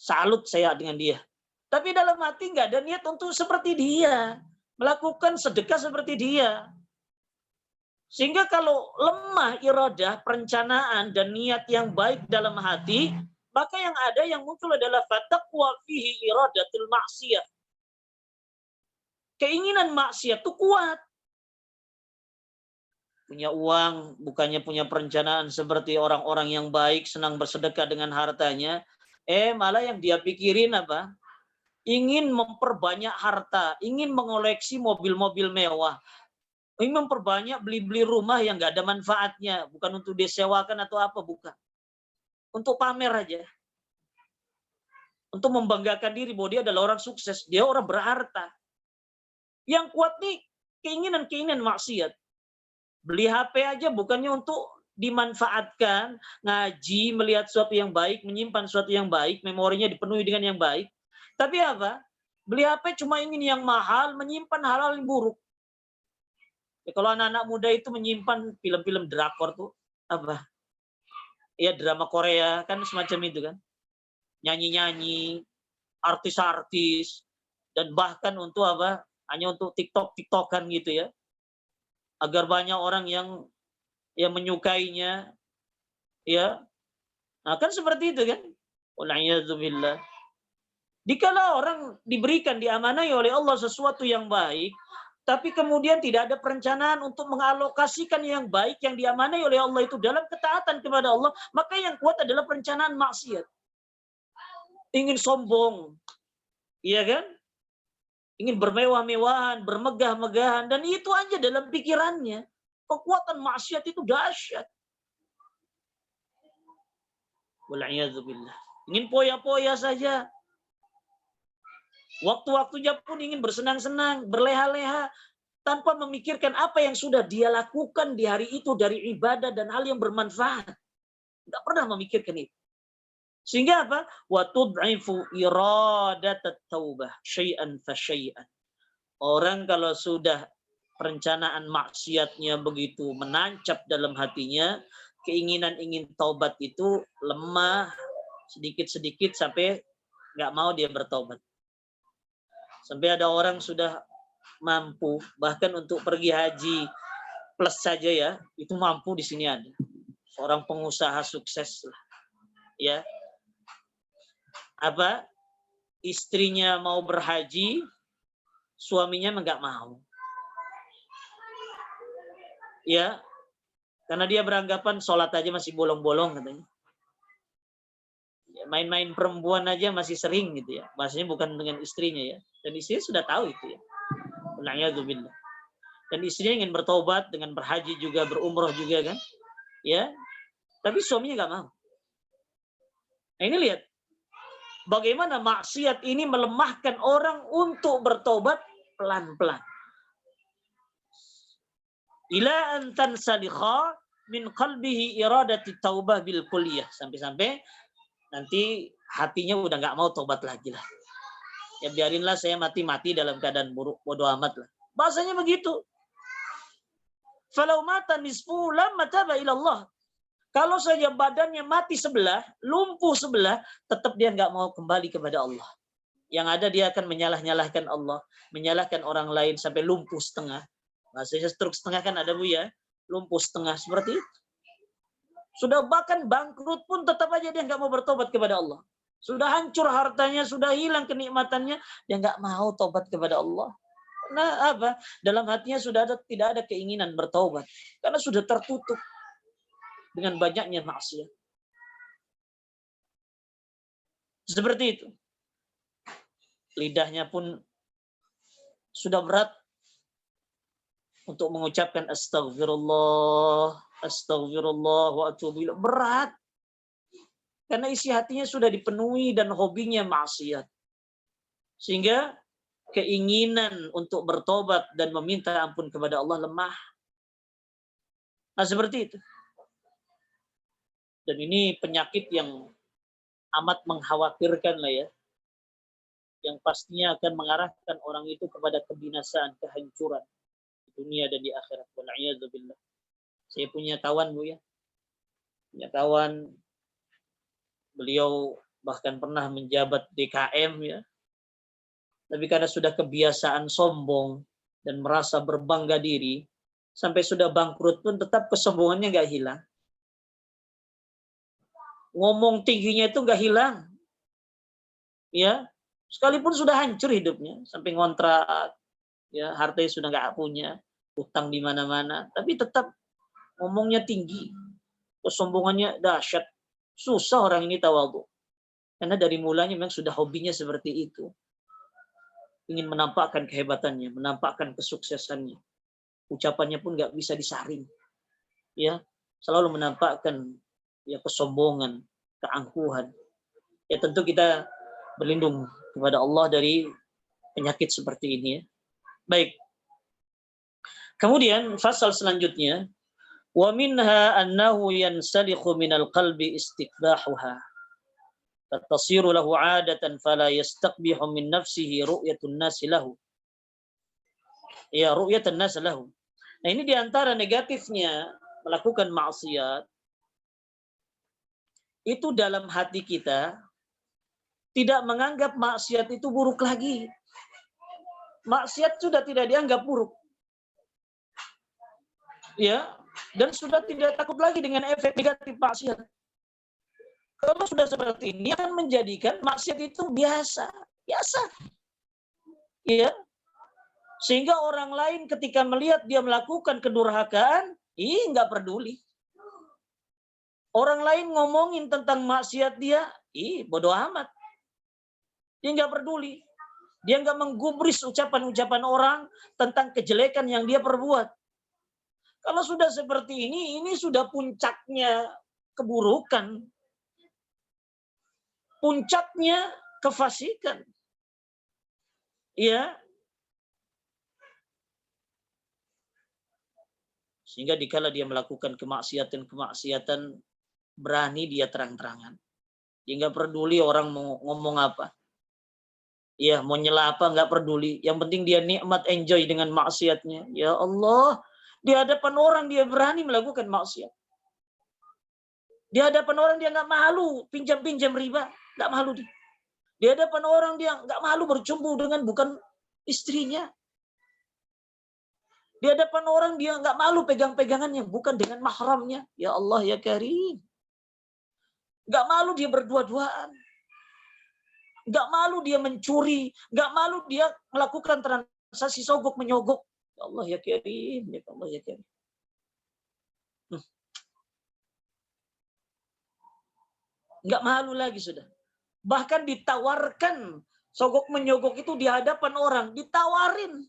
Salut saya dengan dia. Tapi dalam hati nggak ada niat untuk seperti dia. Melakukan sedekah seperti dia. Sehingga kalau lemah iradah, perencanaan dan niat yang baik dalam hati, maka yang ada yang muncul adalah fataqwa fihi iradatul maksiyah. Keinginan maksiat itu kuat. Punya uang, bukannya punya perencanaan seperti orang-orang yang baik, senang bersedekah dengan hartanya. Malah yang dia pikirin apa? Ingin memperbanyak harta, ingin mengoleksi mobil-mobil mewah. Ingin memperbanyak beli-beli rumah yang nggak ada manfaatnya. Bukan untuk disewakan atau apa, bukan. Untuk pamer aja. Untuk membanggakan diri bahwa dia adalah orang sukses. Dia orang berharta. Yang kuat nih keinginan-keinginan maksiat. Beli HP aja bukannya untuk dimanfaatkan, ngaji, melihat sesuatu yang baik, menyimpan sesuatu yang baik, memorinya dipenuhi dengan yang baik. Tapi apa? Beli HP cuma ingin yang mahal, menyimpan hal-hal yang buruk. Ya, kalau anak-anak muda itu menyimpan film-film drakor tuh apa? Ya drama Korea kan semacam itu kan. Nyanyi-nyanyi, artis-artis, dan bahkan untuk apa? Hanya untuk TikTok-TikTokan gitu ya. Agar banyak orang yang menyukainya. Ya. Nah, kan seperti itu kan. Wala'iyadzubillah. Dikala orang diberikan, diamanai oleh Allah sesuatu yang baik, tapi kemudian tidak ada perencanaan untuk mengalokasikan yang baik yang diamanai oleh Allah itu dalam ketaatan kepada Allah, maka yang kuat adalah perencanaan maksiat. Ingin sombong. Iya kan? Ingin bermewah-mewahan, bermegah-megahan, dan itu aja dalam pikirannya. Kekuatan maksiat itu dahsyat. Wal'iyadzubillah. Ingin poya-poya saja. Waktu-waktunya pun ingin bersenang-senang, berleha-leha, tanpa memikirkan apa yang sudah dia lakukan di hari itu dari ibadah dan hal yang bermanfaat. Tidak pernah memikirkan itu. Sehingga apa? Wa tud'ifu iradatat taubah syai'an fa syai'an. Orang kalau sudah perencanaan maksiatnya begitu menancap dalam hatinya, keinginan ingin taubat itu lemah sedikit-sedikit sampai nggak mau dia bertobat. Sampai ada orang sudah mampu bahkan untuk pergi haji plus saja ya, itu mampu di sini ada. Seorang pengusaha sukses lah. Ya. Apa? Istrinya mau berhaji, suaminya enggak mau. Ya. Karena dia beranggapan sholat aja masih bolong-bolong katanya. Main-main perempuan aja masih sering gitu ya. Maksudnya bukan dengan istrinya ya. Dan istrinya sudah tahu itu ya. Wal'iyadzubillah. Dan istrinya ingin bertobat dengan berhaji juga, berumroh juga kan. Ya. Tapi suaminya nggak mau. Nah ini lihat. Bagaimana maksiat ini melemahkan orang untuk bertobat pelan-pelan. Ila an tansalikha min qalbihi iradati taubah bil kulliyah. Sampai-sampai nanti hatinya udah nggak mau tobat lagi lah. Ya biarinlah saya mati-mati dalam keadaan buruk, bodoh amat lah. Bahasanya begitu. Falau mata nisfu lamma taba ila Allah. Kalau saja badannya mati sebelah, lumpuh sebelah, tetap dia nggak mau kembali kepada Allah. Yang ada dia akan menyalah-nyalahkan Allah, menyalahkan orang lain sampai lumpuh setengah. Maksudnya stroke setengah kan ada Bu ya, lumpuh setengah seperti itu. Sudah bahkan bangkrut pun tetap aja dia nggak mau bertobat kepada Allah. Sudah hancur hartanya, sudah hilang kenikmatannya, dia nggak mau tobat kepada Allah. Nah apa? Dalam hatinya tidak ada keinginan bertobat karena sudah tertutup dengan banyaknya maksiat. Seperti itu. Lidahnya pun sudah berat untuk mengucapkan astagfirullah, astagfirullah wa atubu ilaih. Berat. Karena isi hatinya sudah dipenuhi dan hobinya maksiat. Sehingga keinginan untuk bertobat dan meminta ampun kepada Allah lemah. Nah seperti itu. Dan ini penyakit yang amat mengkhawatirkan lah ya. Yang pastinya akan mengarahkan orang itu kepada kebinasaan, kehancuran di dunia dan di akhirat. Wal'iyadzubillah. Saya punya kawan Bu ya. Punya kawan, beliau bahkan pernah menjabat DKM ya. Tapi karena sudah kebiasaan sombong dan merasa berbangga diri, sampai sudah bangkrut pun tetap kesombongannya nggak hilang. Ngomong tingginya itu nggak hilang. Ya, sekalipun sudah hancur hidupnya, sampai ngontrak, ya hartanya sudah nggak punya, utang di mana-mana, tapi tetap ngomongnya tinggi, kesombongannya dahsyat. Susah orang ini tawadhu. Karena dari mulanya memang sudah hobinya seperti itu. Ingin menampakkan kehebatannya, menampakkan kesuksesannya. Ucapannya pun nggak bisa disaring. Ya, selalu menampakkan ya kesombongan, keangkuhan. Ya tentu kita berlindung kepada Allah dari penyakit seperti ini ya. Baik. Kemudian fasal selanjutnya, wa minha annahu yansalikhu minal qalbi istiqbahuha. Tasiru lahu 'adatan fala yastaqbihu min nafsihi ru'yatun nas lahu. Ya, ru'yatun nas lahu. Nah, ini diantara negatifnya melakukan maksiat. Itu dalam hati kita tidak menganggap maksiat itu buruk lagi. Maksiat sudah tidak dianggap buruk. Ya, dan sudah tidak takut lagi dengan efek negatif maksiat. Kalau sudah seperti ini akan menjadikan maksiat itu biasa. Ya. Sehingga orang lain ketika melihat dia melakukan kedurhakaan, nggak peduli. Orang lain ngomongin tentang maksiat dia, bodoh amat. Dia nggak peduli. Dia nggak menggubris ucapan-ucapan orang tentang kejelekan yang dia perbuat. Kalau sudah seperti ini sudah puncaknya keburukan. puncaknya kefasikan. Ya. Sehingga dikala dia melakukan kemaksiatan, berani dia terang-terangan. Dia nggak peduli orang mau ngomong apa. Ya, mau nyela apa nggak peduli. Yang penting dia nikmat, enjoy dengan maksiatnya. Ya Allah, di hadapan orang dia berani melakukan maksiat. Di hadapan orang dia nggak malu pinjam-pinjam riba, nggak malu dia. Di hadapan orang dia nggak malu bercumbu dengan bukan istrinya. Di hadapan orang dia nggak malu pegang-pegangannya bukan dengan mahramnya. Ya Allah ya Karim. Nggak malu dia berdua-duaan. Nggak malu dia mencuri. Nggak malu dia melakukan transaksi sogok menyogok. Ya Allah ya Karim. Ya Allah ya Karim. Nggak malu lagi sudah. Bahkan ditawarkan sogok menyogok itu di hadapan orang. Ditawarin.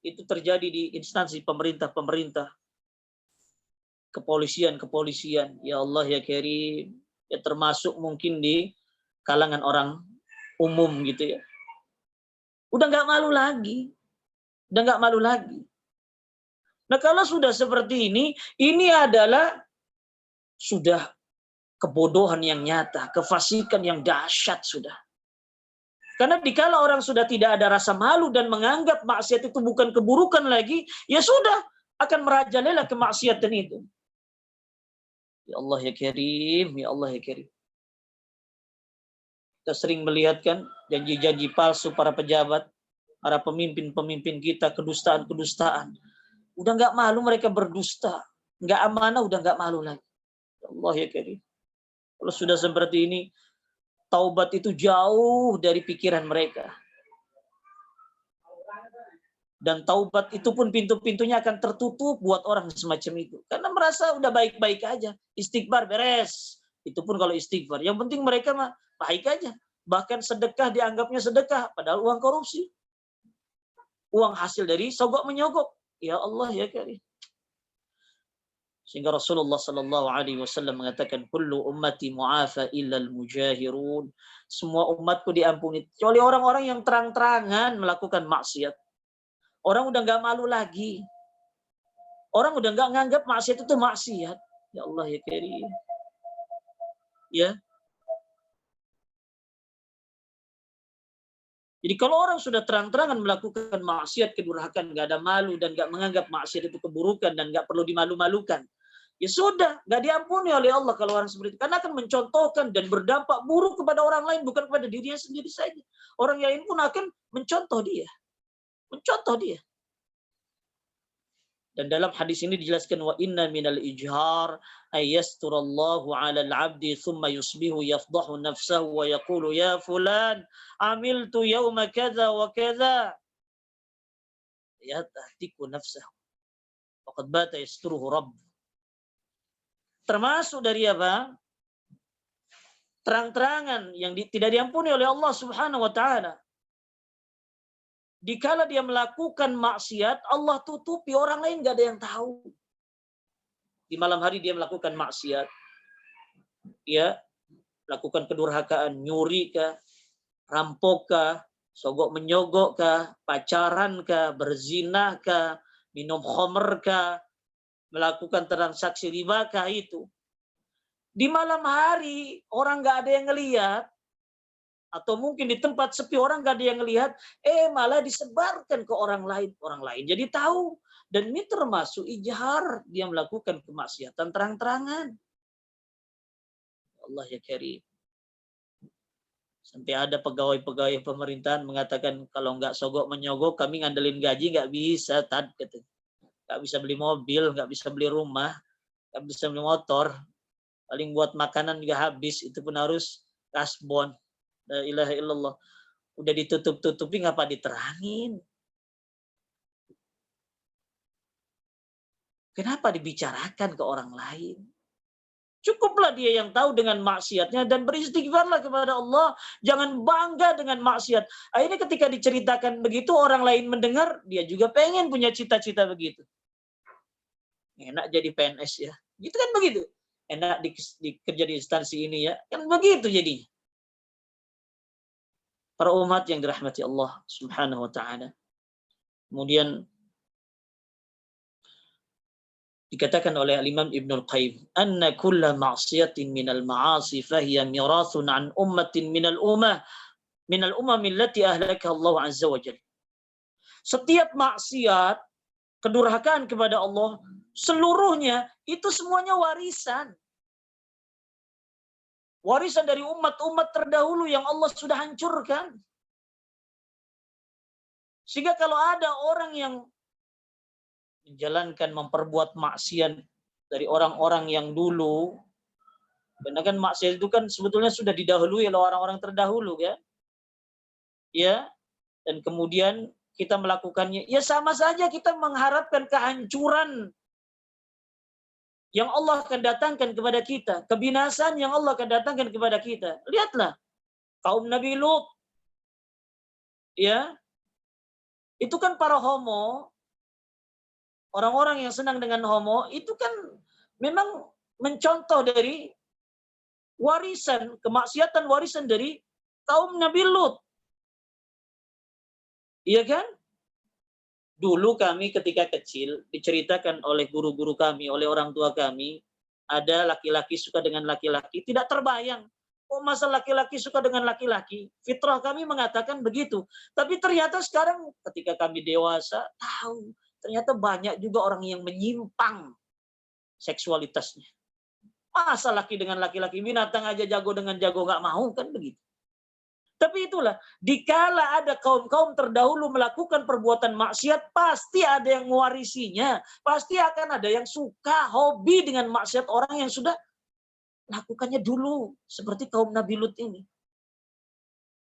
Itu terjadi di instansi pemerintah. Kepolisian. Ya Allah ya Karim. Ya termasuk mungkin di kalangan orang umum gitu ya. Udah nggak malu lagi. Nah kalau sudah seperti ini adalah sudah kebodohan yang nyata, kefasikan yang dahsyat sudah. Karena dikala orang sudah tidak ada rasa malu dan menganggap maksiat itu bukan keburukan lagi, ya sudah akan merajalela kemaksiatan itu. Ya Allah ya Karim, ya Allah ya Karim. Kita sering melihat kan janji-janji palsu para pejabat, para pemimpin-pemimpin kita, kedustaan-kedustaan. Udah nggak malu mereka berdusta, nggak amanah, udah nggak malu lagi. Ya Allah ya Karim. Kalau sudah seperti ini, taubat itu jauh dari pikiran mereka. Dan taubat itu pun pintu-pintunya akan tertutup buat orang semacam itu. Karena merasa udah baik-baik aja. Istighfar beres. Itu pun kalau istighfar. Yang penting mereka mah baik aja. Bahkan sedekah dianggapnya sedekah. Padahal uang korupsi. Uang hasil dari sogok menyogok. Ya Allah ya Karim. Sehingga Rasulullah sallallahu alaihi wasallam mengatakan kullu ummati mu'afa illa al-mujahirun. Semua umatku diampuni kecuali orang-orang yang terang-terangan melakukan maksiat. Orang udah nggak malu lagi. Orang udah nggak nganggap maksiat itu maksiat. Ya Allah ya Karim. Ya. Jadi kalau orang sudah terang-terangan melakukan maksiat, kedurhakaan, nggak ada malu dan nggak menganggap maksiat itu keburukan dan nggak perlu dimalu-malukan, ya sudah, nggak diampuni oleh Allah kalau orang seperti itu. Karena akan mencontohkan dan berdampak buruk kepada orang lain, bukan kepada dirinya sendiri saja. Orang lain pun akan mencontoh dia. Dan dalam hadis ini dijelaskan wa inna minal ijhar ayasturallahu 'alal 'abdi thumma yusbihu yafdahu nafsahu wa yaqulu ya fulan amiltu yawma kadza wa kadza ya tahtiku nafsahu faqad bata yasturuhu rabb. Termasuk dari apa? Terang-terangan yang tidak diampuni oleh Allah Subhanahu wa taala. Dikala dia melakukan maksiat, Allah tutupi, orang lain gak ada yang tahu. Di malam hari dia melakukan maksiat. Ya, melakukan kedurhakaan, nyuri kah, rampok kah, sogok menyogok kah, pacaran kah, berzinah kah, minum khamr kah, melakukan transaksi riba kah itu. Di malam hari orang gak ada yang ngelihat. Atau mungkin di tempat sepi orang gak ada yang ngelihat, malah disebarkan ke orang lain jadi tahu. Dan ini termasuk ijhar, dia melakukan kemaksiatan terang-terangan. Allah ya Karim. Sampai ada pegawai-pegawai pemerintahan mengatakan kalau nggak sogok menyogok kami ngandelin gaji nggak bisa, nggak bisa beli mobil, nggak bisa beli rumah, nggak bisa beli motor, paling buat makanan juga habis, itu pun harus kasbon. La ilaha illallah. Udah ditutup-tutupi ngapa diterangin? Kenapa dibicarakan ke orang lain? Cukuplah dia yang tahu dengan maksiatnya dan beristighfarlah kepada Allah. Jangan bangga dengan maksiat. Akhirnya ketika diceritakan begitu orang lain mendengar, dia juga pengen punya cita-cita begitu. Enak jadi PNS ya. Gitu kan begitu. enak dikerja di instansi ini ya. Kan begitu jadi. Para umat yang dirahmati Allah Subhanahu wa taala. Kemudian dikatakan oleh Imam Ibnul Qayyim, "Anna kulla ma'siyatin minal ma'asi fahiya mirathun an ummatin minal umam allati ahlaka Allah azza wa jalla." Setiap maksiat, kedurhakaan kepada Allah, seluruhnya itu semuanya warisan. Warisan dari umat-umat terdahulu yang Allah sudah hancurkan. Sehingga kalau ada orang yang menjalankan, memperbuat maksiat dari orang-orang yang dulu, karena kan maksiat itu kan sebetulnya sudah didahului oleh orang-orang terdahulu kan, ya, dan kemudian kita melakukannya, ya sama saja kita mengharapkan kehancuran yang Allah akan datangkan kepada kita, kebinasaan yang Allah akan datangkan kepada kita. Lihatlah kaum Nabi Lut, ya, itu kan para homo, orang-orang yang senang dengan homo, itu kan memang mencontoh dari warisan, kemaksiatan warisan dari kaum Nabi Lut. Iya kan? Dulu kami ketika kecil diceritakan oleh guru-guru kami, oleh orang tua kami, ada laki-laki suka dengan laki-laki, tidak terbayang. Oh, masa laki-laki suka dengan laki-laki? Fitrah kami mengatakan begitu. Tapi ternyata sekarang ketika kami dewasa, tahu ternyata banyak juga orang yang menyimpang seksualitasnya. Masa laki dengan laki-laki, binatang aja jago dengan jago nggak mau, kan begitu. Tapi itulah, dikala ada kaum-kaum terdahulu melakukan perbuatan maksiat, pasti ada yang mewarisinya. Pasti akan ada yang suka, hobi dengan maksiat orang yang sudah lakukannya dulu. Seperti kaum Nabi Lut ini.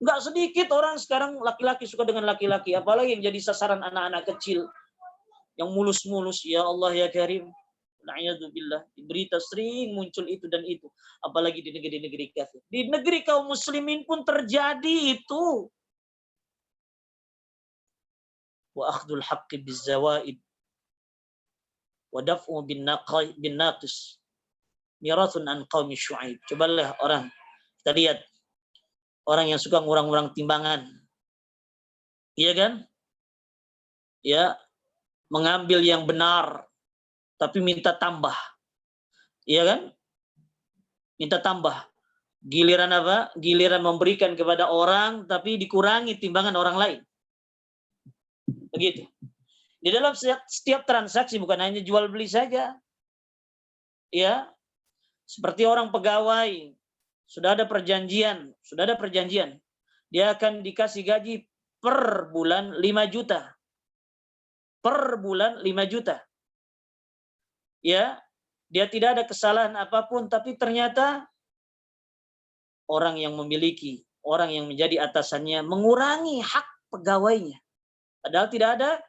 Nggak sedikit orang sekarang laki-laki suka dengan laki-laki. Apalagi yang jadi sasaran anak-anak kecil. Yang mulus-mulus, ya Allah ya Karim. Na'udzubillah, di berita sering muncul itu dan itu, apalagi di negeri-negeri kafir. Di negeri kaum muslimin pun terjadi itu. Wa akhdul haqqi bizawaid wa daf'u bin naqis mirathun an qaumi Syuaib. Cobalah orang, kita lihat orang yang suka ngurang-ngurang timbangan. Iya kan? Ya, mengambil yang benar tapi minta tambah. Iya kan? Minta tambah. Giliran apa? Giliran memberikan kepada orang tapi dikurangi timbangan orang lain. Begitu. Di dalam setiap transaksi, bukan hanya jual beli saja. Ya. Seperti orang pegawai, sudah ada perjanjian. Dia akan dikasih gaji per bulan 5 juta. Per bulan 5 juta. Ya, dia tidak ada kesalahan apapun, tapi ternyata orang yang memiliki, orang yang menjadi atasannya mengurangi hak pegawainya. Padahal tidak ada,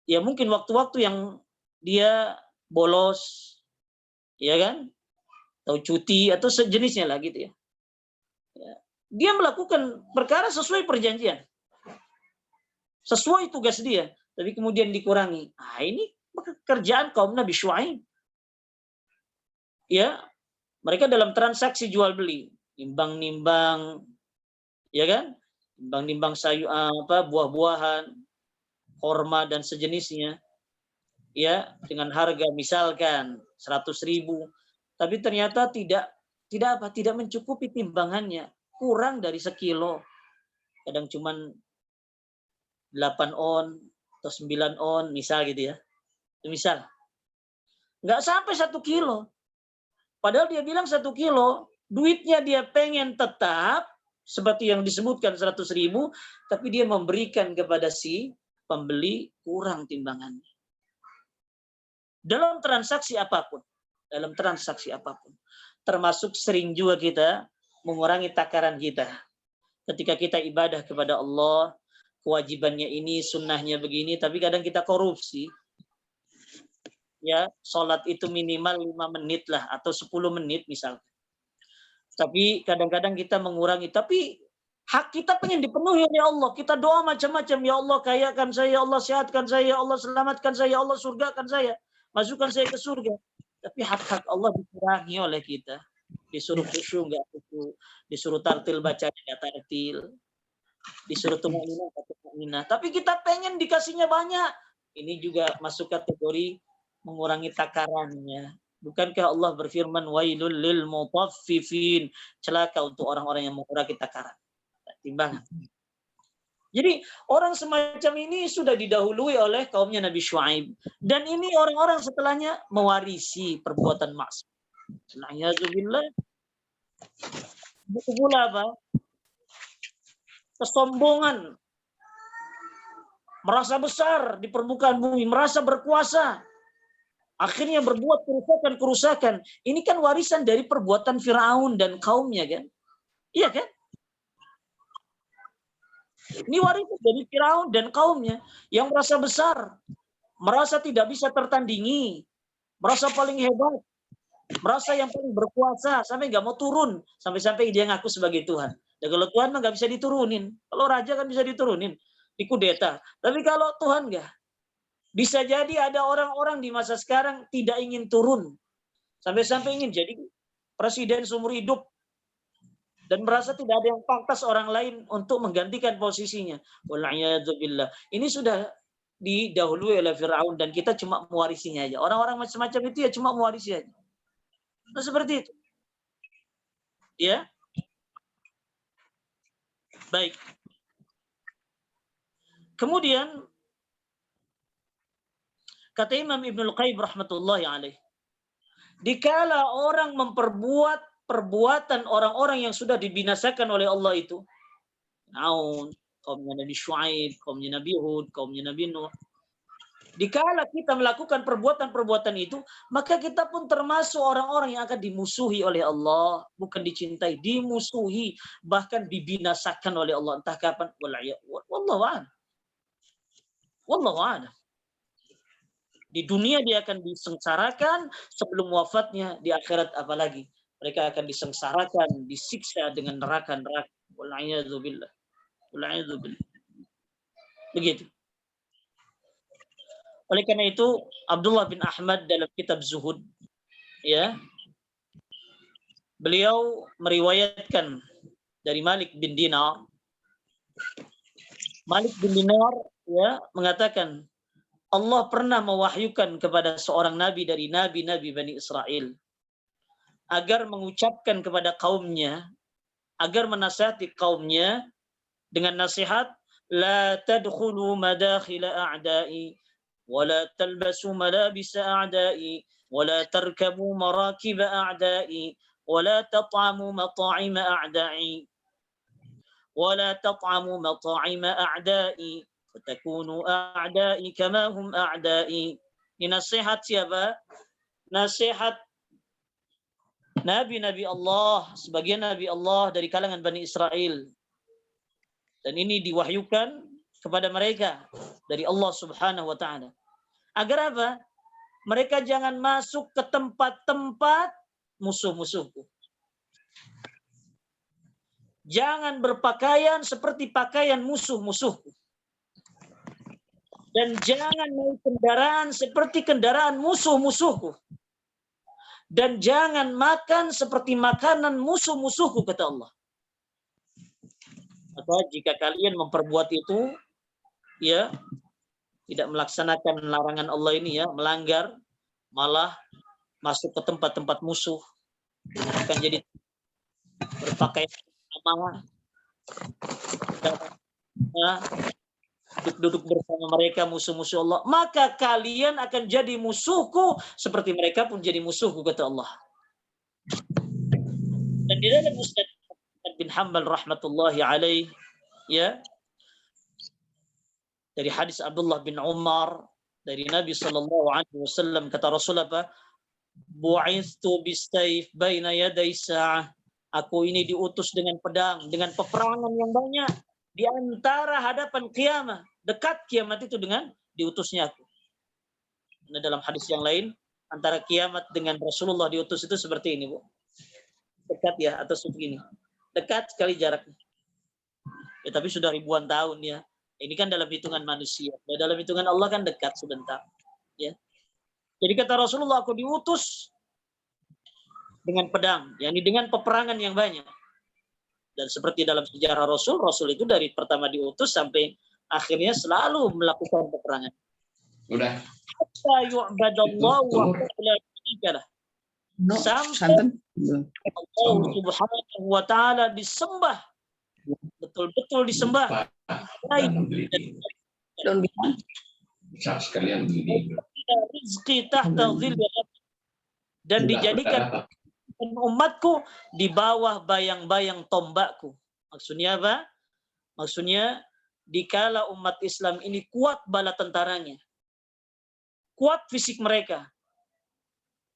ya mungkin waktu-waktu yang dia bolos, ya kan, atau cuti atau sejenisnya lah gitu ya. Dia melakukan perkara sesuai perjanjian, sesuai tugas dia, tapi kemudian dikurangi. Ah, ini pekerjaan kaum Nabi Syuaib. Ya, mereka dalam transaksi jual beli, nimbang-nimbang, ya kan? Nimbang-nimbang sayur buah-buahan, korma dan sejenisnya. Ya, dengan harga misalkan 100.000, tapi ternyata tidak mencukupi timbangannya, kurang dari sekilo. Kadang cuman 8 on atau 9 on misal gitu ya. Misal, nggak sampai 1 kilo. Padahal dia bilang 1 kilo, duitnya dia pengen tetap seperti yang disebutkan 100.000, tapi dia memberikan kepada si pembeli kurang timbangannya. Dalam transaksi apapun, termasuk sering juga kita mengurangi takaran kita. Ketika kita ibadah kepada Allah, kewajibannya ini, sunnahnya begini, tapi kadang kita korupsi. Ya, sholat itu minimal 5 menit lah atau 10 menit misalnya. Tapi kadang-kadang kita mengurangi, tapi hak kita pengen dipenuhi oleh Allah. Kita doa macam-macam, ya Allah kayakan saya, ya Allah sehatkan saya, ya Allah selamatkan saya, ya Allah surgakan saya, masukkan saya ke surga. Tapi hak-hak Allah dikurangi oleh kita. Disuruh khusyuk nggak khusyuk, disuruh tartil baca nggak tartil, disuruh tumaninah nggak tumaninah. Tapi kita pengen dikasihnya banyak. Ini juga masuk kategori mengurangi takarannya. Bukankah Allah berfirman wailul lil mutaffifin, celaka untuk orang-orang yang mengurangi takaran, timbangan. Jadi orang semacam ini sudah didahului oleh kaumnya Nabi Syuaib. Dan ini orang-orang setelahnya mewarisi perbuatan maksiat. Na'udzubillah. Itu pula apa? Kesombongan. Merasa besar di permukaan bumi. Merasa berkuasa. Akhirnya berbuat kerusakan-kerusakan. Ini kan warisan dari perbuatan Firaun dan kaumnya kan? Iya kan? Ini warisan dari Firaun dan kaumnya yang merasa besar, merasa tidak bisa tertandingi, merasa paling hebat, merasa yang paling berkuasa, sampai nggak mau turun, sampai-sampai dia ngaku sebagai Tuhan. Dan kalau Tuhan mah nggak bisa diturunin, kalau raja kan bisa diturunin, dikudeta. Tapi kalau Tuhan nggak, bisa jadi ada orang-orang di masa sekarang tidak ingin turun, sampai-sampai ingin jadi presiden seumur hidup. Dan merasa tidak ada yang pantas orang lain untuk menggantikan posisinya. Wal'iyadzubillah. Ini sudah didahului oleh Fir'aun dan kita cuma mewarisinya aja. Orang-orang macam-macam itu ya cuma mewarisi aja. Nah, seperti itu. Ya. Baik. Kemudian kata Imam Ibnul Qayyim rahmatullahi alaih, dikala orang memperbuat perbuatan orang-orang yang sudah dibinasakan oleh Allah itu, Fir'aun, kaumnya Nabi Syuaib, kaumnya Nabi Hud, kaumnya Nabi Nuh. Dikala kita melakukan perbuatan-perbuatan itu, maka kita pun termasuk orang-orang yang akan dimusuhi oleh Allah, bukan dicintai, dimusuhi, bahkan dibinasakan oleh Allah entah kapan. Wallahu a'lam. Wallahu a'lam. Di dunia dia akan disengsarakan, sebelum wafatnya di akhirat apalagi. Mereka akan disengsarakan, disiksa dengan neraka-neraka. Wal'iyadzubillah. Wal'iyadzubillah. Begitu. Oleh karena itu, Abdullah bin Ahmad dalam kitab Zuhud, ya, beliau meriwayatkan dari Malik bin Dinar. Malik bin Dinar ya mengatakan, Allah pernah mewahyukan kepada seorang nabi dari nabi-nabi Bani Israel agar mengucapkan kepada kaumnya, agar menasihati kaumnya dengan nasihat, la tadkhulu madakhila a'da'i wa la talbasu malabisa a'da'i wa la tarkabu marakiba a'da'i wa la tat'amu mata'ima a'da'i wa la tat'amu mata'ima a'da'i fatakunu a'da'i kama hum a'da'i. Ini nasihat siapa? Nasihat Nabi-Nabi Allah, sebagian Nabi Allah dari kalangan Bani Israel. Dan ini diwahyukan kepada mereka dari Allah Subhanahu wa ta'ala. Agar apa? Mereka jangan masuk ke tempat-tempat musuh-musuhku. Jangan berpakaian seperti pakaian musuh-musuhku. Dan jangan naik kendaraan seperti kendaraan musuh-musuhku. Dan jangan makan seperti makanan musuh-musuhku, kata Allah. Maka jika kalian memperbuat itu, ya, tidak melaksanakan larangan Allah ini, ya, melanggar, malah masuk ke tempat-tempat musuh, akan jadi berpakaian sama, duduk bersama mereka musuh-musuh Allah, maka kalian akan jadi musuhku seperti mereka pun jadi musuhku, kata Allah. Dan di dalam Musnad bin Hanbal rahmatullahi alaih, ya, dari hadis Abdullah bin Umar dari Nabi sallallahu alaihi wasallam, kata Rasul apa? Bu'ithu bisayf baina yaday sa'ah. Aku ini diutus dengan pedang, dengan peperangan yang banyak di antara hadapan kiamat. Dekat kiamat itu dengan diutusnya aku. Nah, dalam hadis yang lain, antara kiamat dengan Rasulullah diutus itu seperti ini, Bu. Dekat ya, atau seperti ini. Dekat sekali jaraknya. Ya, tapi sudah ribuan tahun ya. Ini kan dalam hitungan manusia. Dalam hitungan Allah kan dekat sebentar. Ya. Jadi kata Rasulullah, aku diutus dengan pedang, yakni dengan peperangan yang banyak. Dan seperti dalam sejarah Rasul, Rasul itu dari pertama diutus sampai akhirnya selalu melakukan peperangan. Udah. Hatta yu'badallahu wahdahu la syarika lah. Sampai Allah Subhanahu wa taala disembah, betul-betul disembah. Sekalian begini. Rizqi tahta dhilli dan dijadikan umatku di bawah bayang-bayang tombakku. Maksudnya apa? Maksudnya dikala umat Islam ini kuat bala tentaranya, kuat fisik mereka,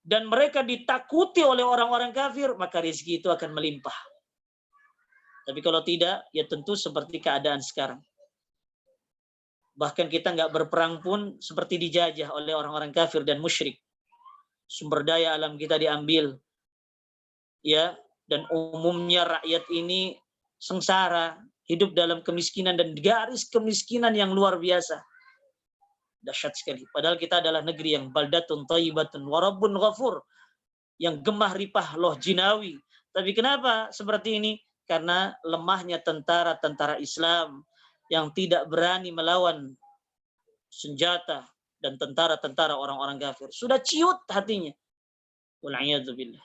dan mereka ditakuti oleh orang-orang kafir, maka rezeki itu akan melimpah. Tapi kalau tidak, ya tentu seperti keadaan sekarang. Bahkan kita nggak berperang pun seperti dijajah oleh orang-orang kafir dan musyrik. Sumber daya alam kita diambil, ya, dan umumnya rakyat ini sengsara, hidup dalam kemiskinan dan garis kemiskinan yang luar biasa. Dahsyat sekali. Padahal kita adalah negeri yang baldatun thayyibatun wa rabbun ghafur, yang gemah ripah loh jinawi. Tapi kenapa seperti ini? Karena lemahnya tentara-tentara Islam yang tidak berani melawan senjata dan tentara-tentara orang-orang kafir. Sudah ciut hatinya. Wal'iyadzubillah.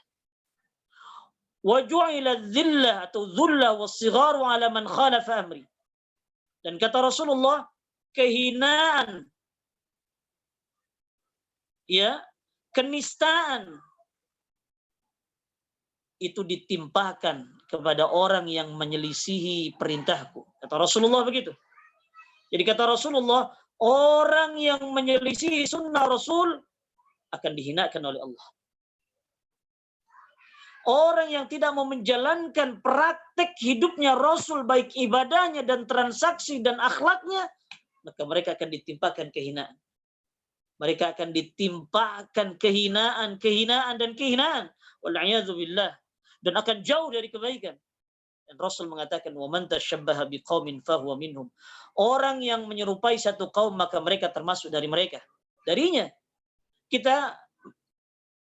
Wa ju'ila dhillah atau dhullah was-sigharu ala man khalafa amri. Dan kata Rasulullah, kehinaan, ya, kenistaan itu ditimpakan kepada orang yang menyelisihi perintahku. Kata Rasulullah begitu. Jadi kata Rasulullah, orang yang menyelisihi sunnah Rasul akan dihinakan oleh Allah. Orang yang tidak mau menjalankan praktek hidupnya Rasul, baik ibadahnya dan transaksi dan akhlaknya, maka mereka akan ditimpakan kehinaan. Mereka akan ditimpakan kehinaan dan kehinaan. Wal'iyadzubillah. Dan akan jauh dari kebaikan. Dan Rasul mengatakan, وَمَنْ تَشَبَّهَ بِقَوْمٍ فَهُوَ مِنْهُمْ. Orang yang menyerupai satu kaum, maka mereka termasuk dari mereka. Darinya, kita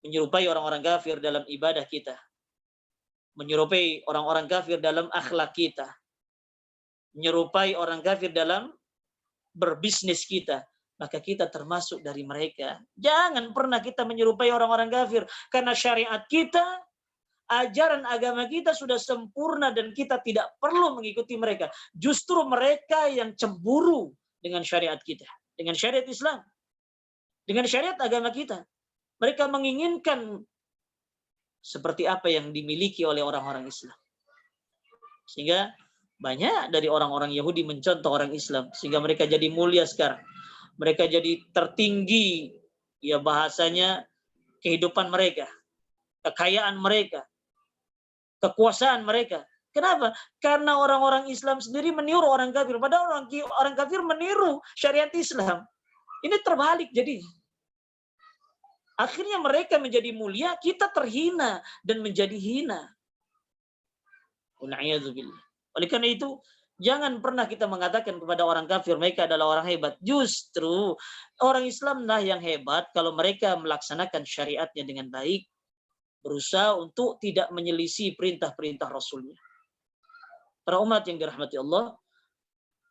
menyerupai orang-orang kafir dalam ibadah kita. Menyerupai orang-orang kafir dalam akhlak kita. Menyerupai orang kafir dalam berbisnis kita. Maka kita termasuk dari mereka. Jangan pernah kita menyerupai orang-orang kafir. Karena syariat kita, ajaran agama kita sudah sempurna dan kita tidak perlu mengikuti mereka. Justru mereka yang cemburu dengan syariat kita. Dengan syariat Islam. Dengan syariat agama kita. Mereka menginginkan seperti apa yang dimiliki oleh orang-orang Islam. Sehingga banyak dari orang-orang Yahudi mencontoh orang Islam. Sehingga mereka jadi mulia sekarang. Mereka jadi tertinggi, ya bahasanya, kehidupan mereka. Kekayaan mereka. Kekuasaan mereka. Kenapa? Karena orang-orang Islam sendiri meniru orang kafir. Padahal orang kafir meniru syariat Islam. Ini terbalik jadi. Akhirnya mereka menjadi mulia, kita terhina dan menjadi hina. Oleh karena itu, jangan pernah kita mengatakan kepada orang kafir mereka adalah orang hebat. Justru orang Islam lah yang hebat kalau mereka melaksanakan syariatnya dengan baik. Berusaha untuk tidak menyelisih perintah-perintah Rasulnya. Para umat yang dirahmati Allah,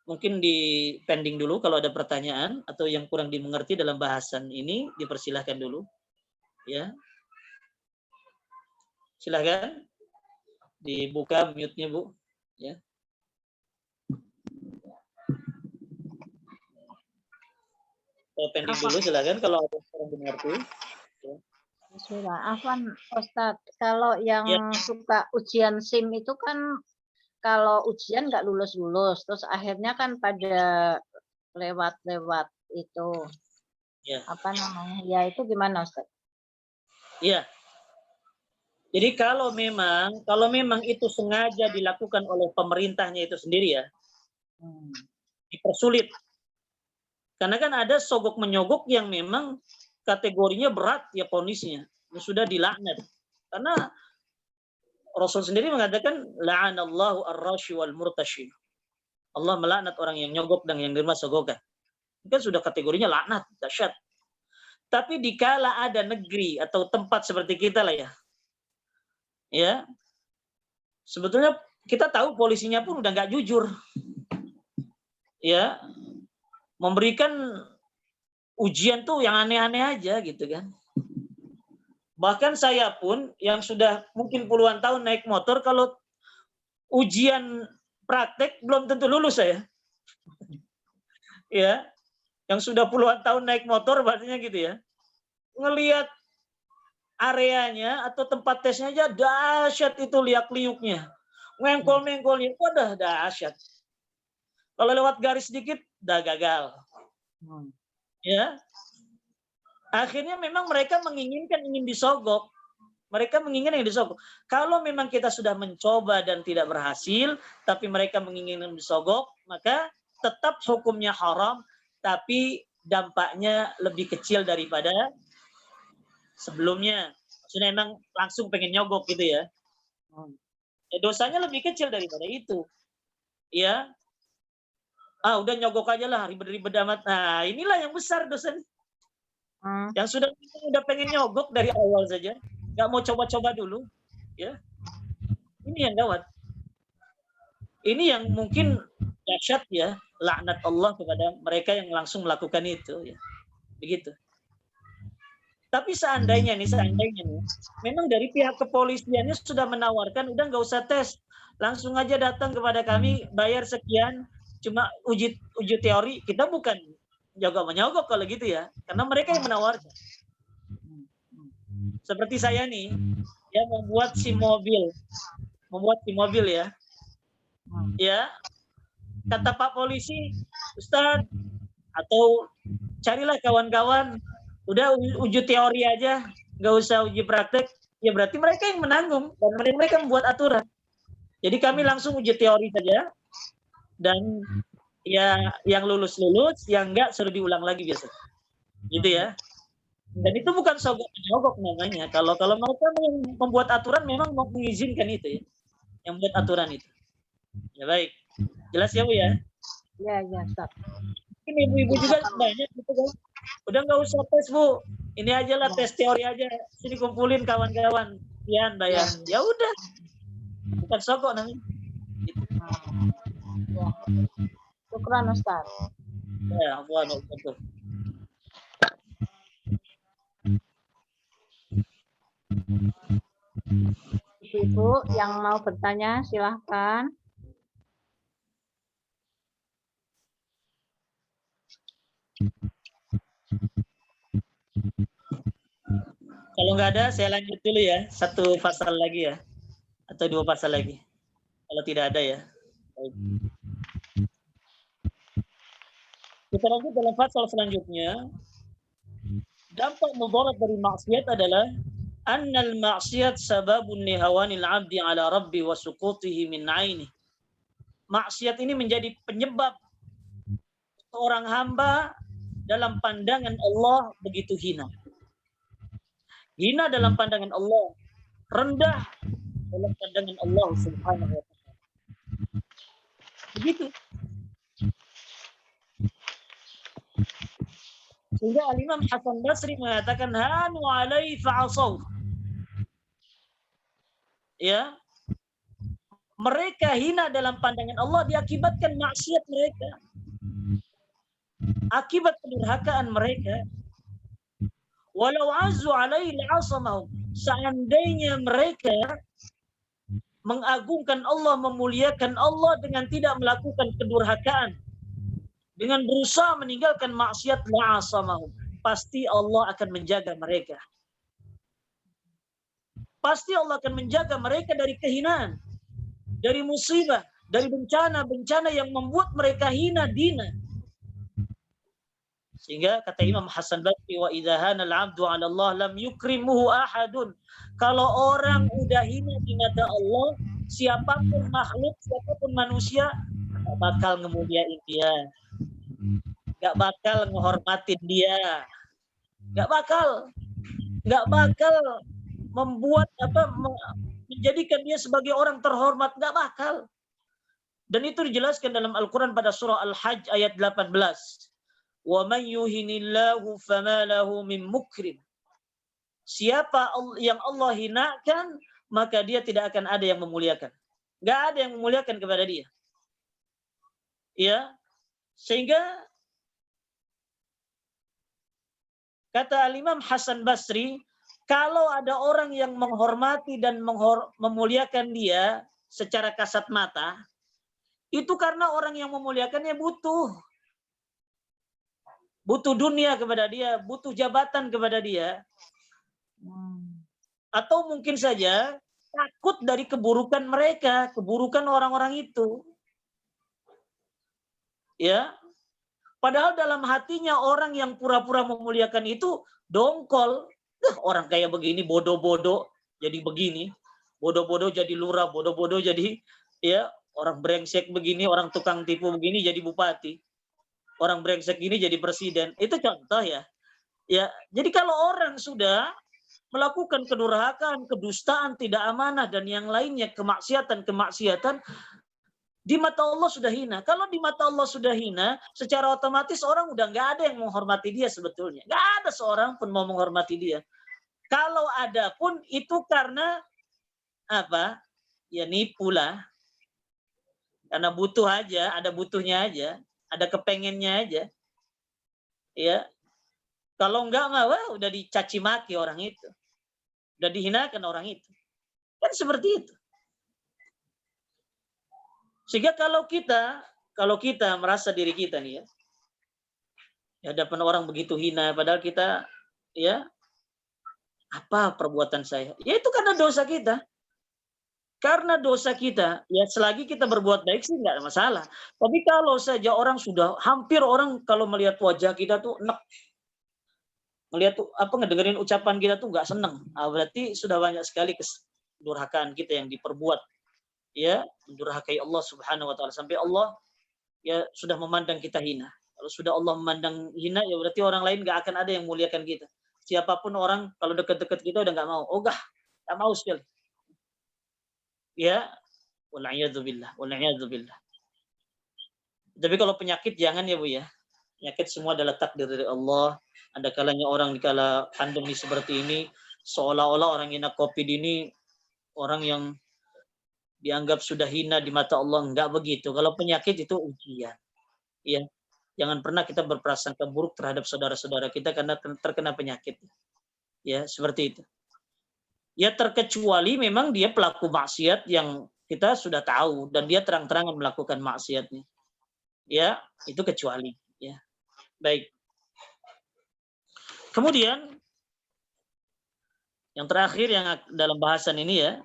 mungkin di pending dulu kalau ada pertanyaan atau yang kurang dimengerti dalam bahasan ini, dipersilahkan dulu. Ya, silahkan dibuka mute-nya Bu. Ya. Pending dulu silahkan kalau ada yang kurang dimengerti. Ya. Bismillah. Afwan Ustadz, kalau yang suka ujian SIM itu kan kalau ujian nggak lulus-lulus, terus akhirnya kan pada lewat-lewat itu. Ya. Apa namanya? Ya itu gimana Ustadz? Iya. Jadi kalau memang itu sengaja dilakukan oleh pemerintahnya itu sendiri ya, dipersulit. Karena kan ada sogok menyogok yang memang kategorinya berat ya ponisnya, sudah dilaknat. Karena Rasul sendiri mengatakan la'anallahu ar-rashi wal murtashi. Allah melaknat orang yang nyogok dan yang menerima sogokan. Itu kan sudah kategorinya laknat, dahsyat. Tapi dikala ada negeri atau tempat seperti kita lah ya, ya sebetulnya kita tahu polisinya pun udah nggak jujur, ya memberikan ujian tuh yang aneh-aneh aja gitu kan. Bahkan saya pun yang sudah mungkin puluhan tahun naik motor, kalau ujian praktek belum tentu lulus saya. Ya, yang sudah puluhan tahun naik motor berarti gitu ya. Ngelihat areanya atau tempat tesnya aja dahsyat itu liak-liuknya. Ngengkol-ngengkolnya itu udah dahsyat. Kalau lewat garis sedikit udah gagal. Ya. Akhirnya memang mereka ingin disogok. Mereka menginginkan yang disogok. Kalau memang kita sudah mencoba dan tidak berhasil, tapi mereka menginginkan disogok, maka tetap hukumnya haram, tapi dampaknya lebih kecil daripada sebelumnya. Maksudnya memang langsung pengen nyogok gitu ya. Dosanya lebih kecil daripada itu. Ya. Udah nyogok aja lah, ribet-ribet amat. Nah, inilah yang besar dosanya. Yang sudah pengen nyogok dari awal saja. Nggak mau coba-coba dulu, ya. Ini yang gawat. Ini yang mungkin dahsyat ya, laknat Allah kepada mereka yang langsung melakukan itu, ya. Begitu. Tapi seandainya nih, memang dari pihak kepolisiannya sudah menawarkan, udah nggak usah tes, langsung aja datang kepada kami, bayar sekian, cuma uji teori, kita bukan menyogok kalau gitu ya, karena mereka yang menawarkan. Seperti saya nih, ya membuat SIM mobil ya. Ya, kata Pak Polisi, Ustaz, atau carilah kawan-kawan, udah uji teori aja, nggak usah uji praktek. Ya berarti mereka yang menanggung dan mereka membuat aturan. Jadi kami langsung uji teori saja, dan ya yang lulus, yang enggak suruh diulang lagi biasa. Gitu ya. Dan itu bukan sogok namanya. Kalau mereka membuat aturan memang mau mengizinkan itu ya. Yang membuat aturan itu. Ya baik. Jelas ya Bu ya? Ya, Ustaz. Ini ibu-ibu juga banyak gitu kan. Udah nggak usah tes Bu. Ini aja lah, tes teori aja. Sini kumpulin kawan-kawan. Sekian bayar. Ya udah. Bukan sogok namanya. Gitu. Ya. Syukran Ustaz. Ya, betul. Ibu yang mau bertanya silahkan. Kalau nggak ada, saya lanjut dulu ya. Satu pasal lagi ya. Atau 2 pasal lagi. Kalau tidak ada ya. Baik. Kita lanjut dalam pasal selanjutnya. Dampak mudarat dari maksiat adalah annal maksiat sababun lihawanil abdi ala rabbi wa suqutihi min aini. Maksiat ini menjadi penyebab seorang hamba dalam pandangan Allah begitu hina. Hina dalam pandangan Allah, rendah dalam pandangan Allah Subhanahu wa taala. Begitu. Sehingga Al-Imam Hasan Basri mengatakan hanu alai fa'asaw. Ya. Mereka hina dalam pandangan Allah diakibatkan maksiat mereka. Akibat kedurhakaan mereka. Walau azu alai la'asamahum. Seandainya mereka mengagungkan Allah, memuliakan Allah dengan tidak melakukan kedurhakaan, dengan berusaha meninggalkan maksiat, la'asamahum, pasti Allah akan menjaga mereka. Pasti Allah akan menjaga mereka dari kehinaan, dari musibah, dari bencana-bencana yang membuat mereka hina dina. Sehingga kata Imam Hasan Basri, wa idza hana al-'abdu 'ala Allah lam yukrimuhu ahadun. Kalau orang udah hina di mata Allah, siapapun makhluk, siapapun manusia, gak bakal ngemuliain dia, gak bakal menghormatin dia, gak bakal membuat menjadikan dia sebagai orang terhormat, gak bakal. Dan itu dijelaskan dalam Al-Quran pada surah Al-Hajj ayat 18. Wa man yuhinillahu fama lahu min mukrim. Siapa yang Allah hinakan, maka dia tidak akan ada yang memuliakan. Enggak ada yang memuliakan kepada dia. Ya. Sehingga kata Al-Imam Hasan Basri, kalau ada orang yang menghormati dan memuliakan dia secara kasat mata, itu karena orang yang memuliakannya butuh dunia kepada dia, butuh jabatan kepada dia, atau mungkin saja takut dari keburukan mereka, keburukan orang-orang itu. Ya, padahal dalam hatinya orang yang pura-pura memuliakan itu dongkol. Orang kayak begini bodoh-bodoh jadi begini, bodoh-bodoh jadi lurah, bodoh-bodoh jadi ya orang brengsek begini, orang tukang tipu begini jadi bupati, orang brengsek gini jadi presiden. Itu contoh ya. Ya, jadi kalau orang sudah melakukan kedurhakaan, kedustaan, tidak amanah dan yang lainnya kemaksiatan, di mata Allah sudah hina. Kalau di mata Allah sudah hina, secara otomatis orang udah nggak ada yang menghormati dia sebetulnya. Nggak ada seorang pun mau menghormati dia. Kalau ada pun itu karena apa? Ya nipu lah. Karena butuh aja, ada butuhnya aja, ada kepengennya aja. Ya. Kalau enggak mah wah, udah dicaci maki orang itu. Udah dihinakan orang itu. Kan seperti itu. Sehingga kalau kita merasa diri kita nih ya, di hadapan orang begitu hina, padahal kita ya apa perbuatan saya? Ya itu karena dosa kita. Karena dosa kita, ya selagi kita berbuat baik sih nggak ada masalah. Tapi kalau saja orang sudah hampir orang kalau melihat wajah kita tuh enek, melihat tuh apa ngedengerin ucapan kita tuh nggak seneng. Berarti sudah banyak sekali kedurhakaan kita yang diperbuat. Ya, mendurhakai Allah Subhanahu wa taala sampai Allah ya sudah memandang kita hina. Kalau sudah Allah memandang hina ya berarti orang lain nggak akan ada yang muliakan kita. Siapapun orang kalau dekat-dekat kita udah nggak mau. Nggak mau sekali. Ya, wal'iyadzubillah. Tapi kalau penyakit jangan ya Bu ya. Penyakit semua adalah takdir dari Allah. Ada kalanya orang dikala pandemi seperti ini seolah-olah orang hina COVID ini orang yang dianggap sudah hina di mata Allah. Enggak begitu. Kalau penyakit itu ujian. Ya. Jangan pernah kita berprasangka buruk terhadap saudara-saudara kita karena terkena penyakit. Ya, seperti itu. Ya terkecuali memang dia pelaku maksiat yang kita sudah tahu dan dia terang-terangan melakukan maksiatnya. Ya, itu kecuali, ya. Baik. Kemudian yang terakhir yang dalam bahasan ini ya,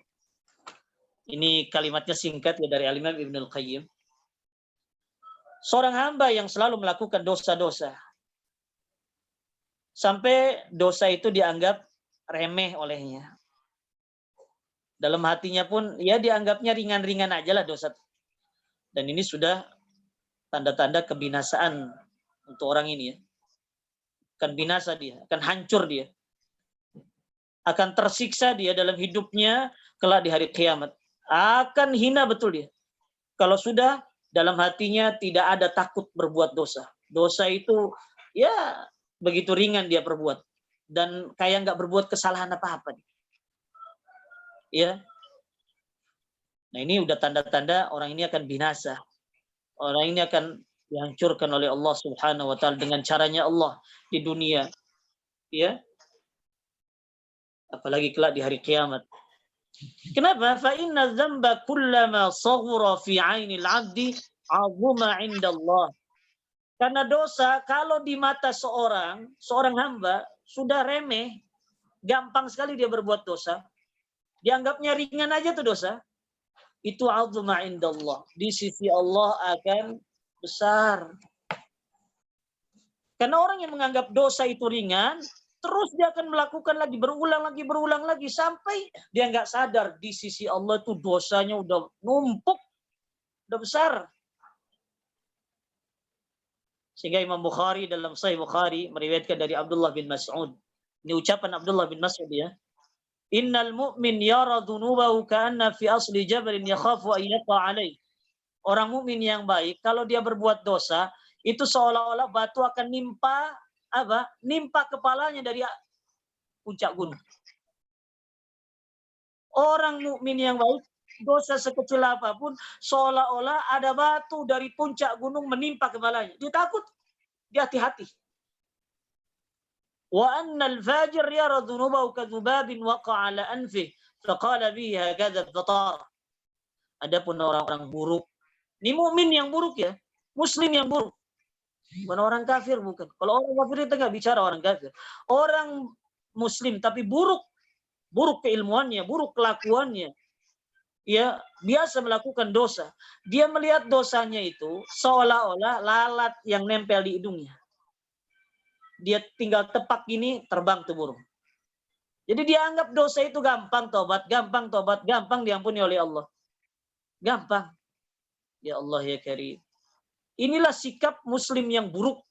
ini kalimatnya singkat ya dari Al-Imam Ibnul Qayyim. Seorang hamba yang selalu melakukan dosa-dosa sampai dosa itu dianggap remeh olehnya. Dalam hatinya pun ya dianggapnya ringan-ringan aja lah dosa. Dan ini sudah tanda-tanda kebinasaan untuk orang ini ya. Akan binasa dia, akan hancur dia. Akan tersiksa dia dalam hidupnya kelak di hari kiamat. Akan hina betul dia. Kalau sudah dalam hatinya tidak ada takut berbuat dosa. Dosa itu ya begitu ringan dia perbuat. Dan kayak nggak berbuat kesalahan apa-apa. Ya. Nah ini udah tanda-tanda orang ini akan binasa. Orang ini akan dihancurkan oleh Allah Subhanahu wa taala dengan caranya Allah di dunia. Ya. Apalagi kelak di hari kiamat. Kenapa? Fa inna dzamba kullama saghura fi 'ainil 'abdi 'azuma 'inda Allah. Karena dosa kalau di mata seorang hamba sudah remeh, gampang sekali dia berbuat dosa. Dianggapnya ringan aja tuh dosa. Itu 'azuma 'inda Allah. Di sisi Allah akan besar. Karena orang yang menganggap dosa itu ringan, terus dia akan melakukan lagi, berulang lagi sampai dia nggak sadar di sisi Allah itu dosanya udah numpuk, udah besar. Sehingga Imam Bukhari dalam Sahih Bukhari meriwayatkan dari Abdullah bin Mas'ud. Ini ucapan Abdullah bin Mas'ud ya. Innal mu'min yara dhunubahu ka'anna fi asli jabalin yakhafu an yaqa alaih. Orang mukmin yang baik kalau dia berbuat dosa itu seolah-olah batu akan nimpa apa? Nimpa kepalanya dari puncak gunung. Orang mukmin yang baik, dosa sekecil apapun, seolah-olah ada batu dari puncak gunung menimpa kepalanya. Dia takut, dia hati-hati. Wa annal fajir yara dhunubahu kadhubabin waqa'a ala anfih faqala bihi hakadha fatara. Adapun orang-orang buruk, ini mukmin yang buruk ya, muslim yang buruk. Bukan orang kafir, bukan. Kalau orang kafir kita nggak bicara orang kafir. Orang muslim tapi buruk keilmuannya, buruk kelakuannya. Ya, biasa melakukan dosa. Dia melihat dosanya itu seolah-olah lalat yang nempel di hidungnya. Dia tinggal tepak gini, terbang tuh burung. Jadi dia anggap dosa itu gampang tobat, gampang diampuni oleh Allah. Gampang. Ya Allah ya Karim. Inilah sikap muslim yang buruk,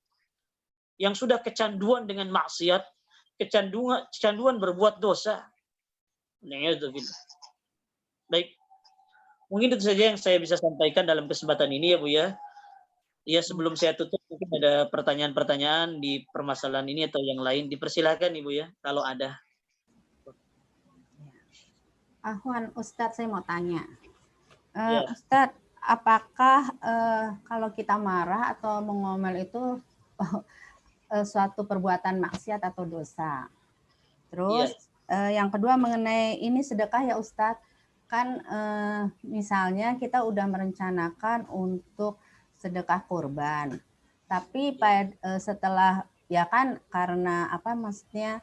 yang sudah kecanduan dengan maksiat, kecanduan berbuat dosa. Baik. Mungkin itu saja yang saya bisa sampaikan dalam kesempatan ini ya Bu ya. Ya sebelum saya tutup mungkin ada pertanyaan-pertanyaan di permasalahan ini atau yang lain. Dipersilakan Ibu ya kalau ada. Ahwan, Ustadz saya mau tanya. Ya. Ustadz, apakah kalau kita marah atau mengomel itu suatu perbuatan maksiat atau dosa? Terus yang kedua mengenai ini sedekah ya Ustadz. Kan misalnya kita udah merencanakan untuk sedekah kurban, tapi setelah ya kan karena apa maksudnya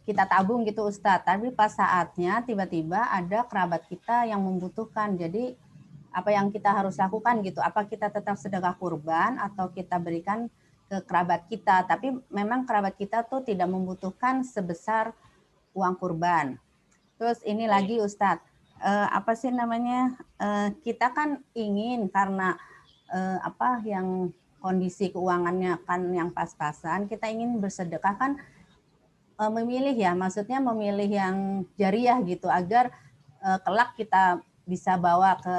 kita tabung gitu Ustadz, tapi pas saatnya tiba-tiba ada kerabat kita yang membutuhkan, jadi apa yang kita harus lakukan gitu, apa kita tetap sedekah kurban atau kita berikan ke kerabat kita, tapi memang kerabat kita tuh tidak membutuhkan sebesar uang kurban. Terus ini lagi Ustadz, apa sih namanya, kita kan ingin karena apa yang kondisi keuangannya kan yang pas-pasan, kita ingin bersedekah kan memilih ya, maksudnya memilih yang jariah gitu agar kelak kita bisa bawa ke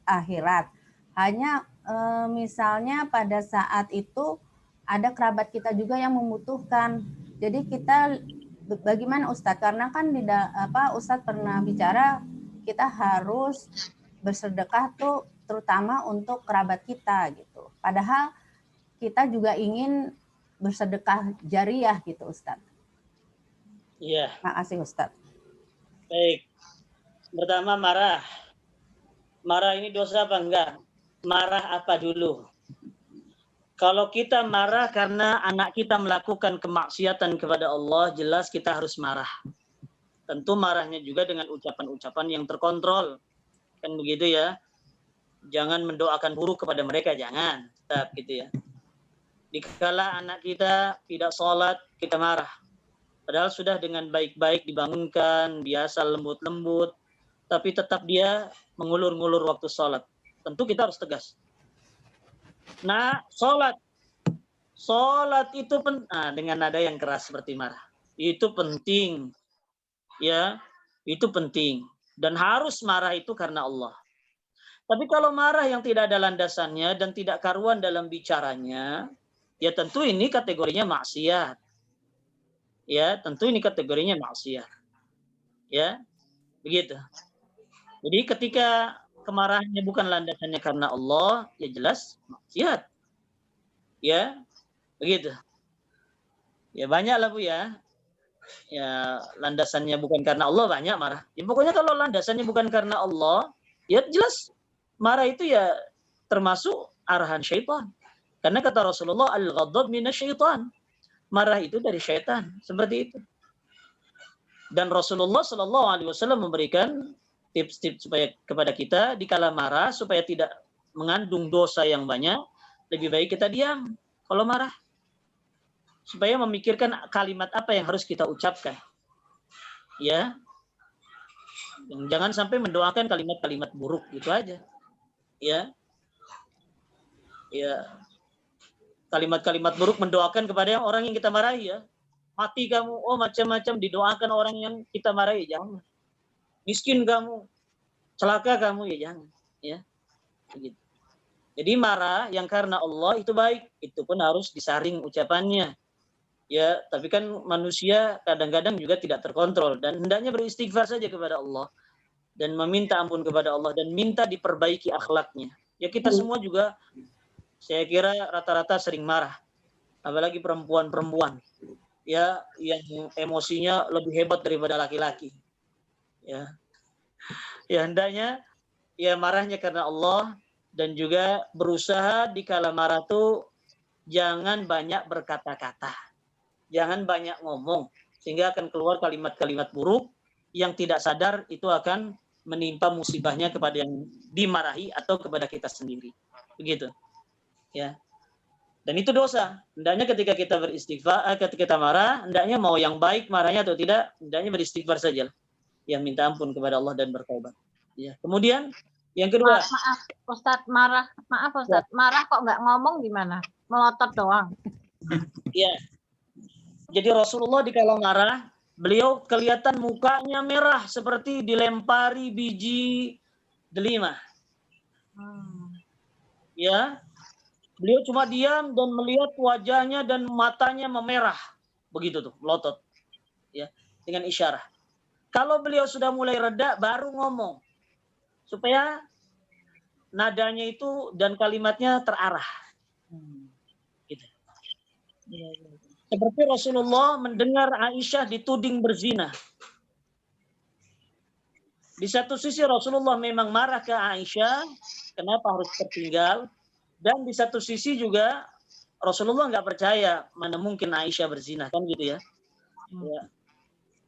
akhirat. Hanya misalnya pada saat itu ada kerabat kita juga yang membutuhkan, jadi kita bagaimana Ustadz? Karena kan Ustadz pernah bicara kita harus bersedekah tuh terutama untuk kerabat kita gitu. Padahal kita juga ingin bersedekah jariah gitu Ustadz. Iya. Makasih Ustadz. Baik. Pertama marah. Marah ini dosa apa enggak? Marah apa dulu? Kalau kita marah karena anak kita melakukan kemaksiatan kepada Allah, jelas kita harus marah. Tentu marahnya juga dengan ucapan-ucapan yang terkontrol. Kan begitu ya. Jangan mendoakan buruk kepada mereka, jangan. Tetap gitu ya. Dikala anak kita tidak sholat, kita marah. Padahal sudah dengan baik-baik dibangunkan, biasa lembut-lembut, tapi tetap dia mengulur-ngulur waktu sholat. Tentu kita harus tegas. Nah, sholat itu dengan nada yang keras seperti marah. Itu penting, ya, itu penting. Dan harus marah itu karena Allah. Tapi kalau marah yang tidak ada landasannya dan tidak karuan dalam bicaranya, ya tentu ini kategorinya maksiat. Ya, tentu ini kategorinya maksiat. Ya, begitu. Jadi ketika kemarahannya bukan landasannya karena Allah, ya jelas maksiat. Ya, begitu. Ya banyaklah Bu ya. Ya landasannya bukan karena Allah banyak marah. Ya pokoknya kalau landasannya bukan karena Allah, ya jelas marah itu ya termasuk arahan syaitan. Karena kata Rasulullah, al-ghadab minasyaitan. Marah itu dari syaitan, seperti itu. Dan Rasulullah Shallallahu Alaihi Wasallam memberikan tips-tips supaya kepada kita di kala marah supaya tidak mengandung dosa yang banyak, lebih baik kita diam kalau marah. Supaya memikirkan kalimat apa yang harus kita ucapkan. Ya. Jangan sampai mendoakan kalimat-kalimat buruk gitu aja. Ya. Ya. Kalimat-kalimat buruk mendoakan kepada orang yang kita marahi ya. Mati kamu, oh macam-macam didoakan orang yang kita marahi, jangan. Miskin kamu, celaka kamu, ya jangan. Ya. Begitu. Jadi marah yang karena Allah itu baik, itu pun harus disaring ucapannya. Ya, tapi kan manusia kadang-kadang juga tidak terkontrol dan hendaknya beristighfar saja kepada Allah dan meminta ampun kepada Allah dan minta diperbaiki akhlaknya. Ya kita semua juga saya kira rata-rata sering marah, apalagi perempuan-perempuan. Ya, yang emosinya lebih hebat daripada laki-laki. Ya. Ya hendaknya ya marahnya karena Allah dan juga berusaha di kala marah tuh jangan banyak berkata-kata. Jangan banyak ngomong sehingga akan keluar kalimat-kalimat buruk yang tidak sadar itu akan menimpa musibahnya kepada yang dimarahi atau kepada kita sendiri. Begitu. Ya. Dan itu dosa. Hendaknya ketika kita beristighfar, ketika kita marah, hendaknya mau yang baik marahnya atau tidak, hendaknya beristighfar saja. Yang minta ampun kepada Allah dan bertaubat. Ya. Kemudian yang kedua. Maaf, Ustadz marah. Maaf, Ustadz. Marah kok nggak ngomong gimana? Melotot doang. Ya. Jadi Rasulullah di kala marah, beliau kelihatan mukanya merah seperti dilempari biji delima. Ya. Beliau cuma diam dan melihat wajahnya dan matanya memerah. Begitu tuh, melotot. Ya, dengan isyarat. Kalau beliau sudah mulai reda baru ngomong. Supaya nadanya itu dan kalimatnya terarah. Gitu. Seperti Rasulullah mendengar Aisyah dituding berzina. Di satu sisi Rasulullah memang marah ke Aisyah, kenapa harus tertinggal? Dan di satu sisi juga Rasulullah nggak percaya mana mungkin Aisyah berzina, kan gitu ya. Ya.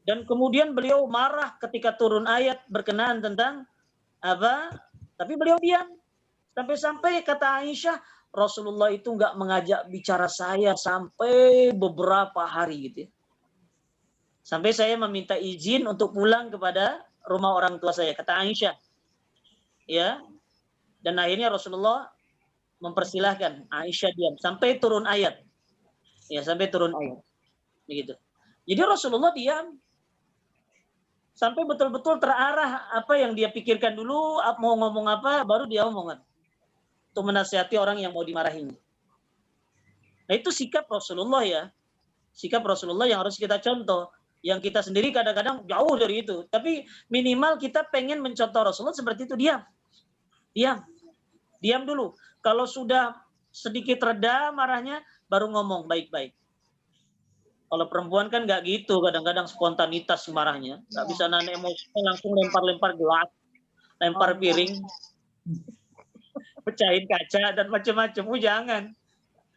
Dan kemudian beliau marah ketika turun ayat berkenaan tentang apa? Tapi beliau diam. Sampai-sampai kata Aisyah, Rasulullah itu nggak mengajak bicara saya sampai beberapa hari gitu ya. Sampai saya meminta izin untuk pulang kepada rumah orang tua saya, kata Aisyah. Ya. Dan akhirnya Rasulullah mempersilahkan Aisyah diam sampai turun ayat. Ya, sampai turun ayat. Begitu. Jadi Rasulullah diam. Sampai betul-betul terarah apa yang dia pikirkan dulu, mau ngomong apa, baru dia omongan. Untuk menasihati orang yang mau dimarahin. Nah itu sikap Rasulullah ya. Sikap Rasulullah yang harus kita contoh. Yang kita sendiri kadang-kadang jauh dari itu. Tapi minimal kita pengen mencontoh Rasulullah seperti itu. Diam. Diam. Diam dulu. Kalau sudah sedikit reda marahnya, baru ngomong baik-baik. Kalau perempuan kan nggak gitu, kadang-kadang spontanitas marahnya. Nggak bisa nahan emosi, langsung lempar-lempar gelas, lempar piring, pecahin kaca, dan macam-macam. Jangan.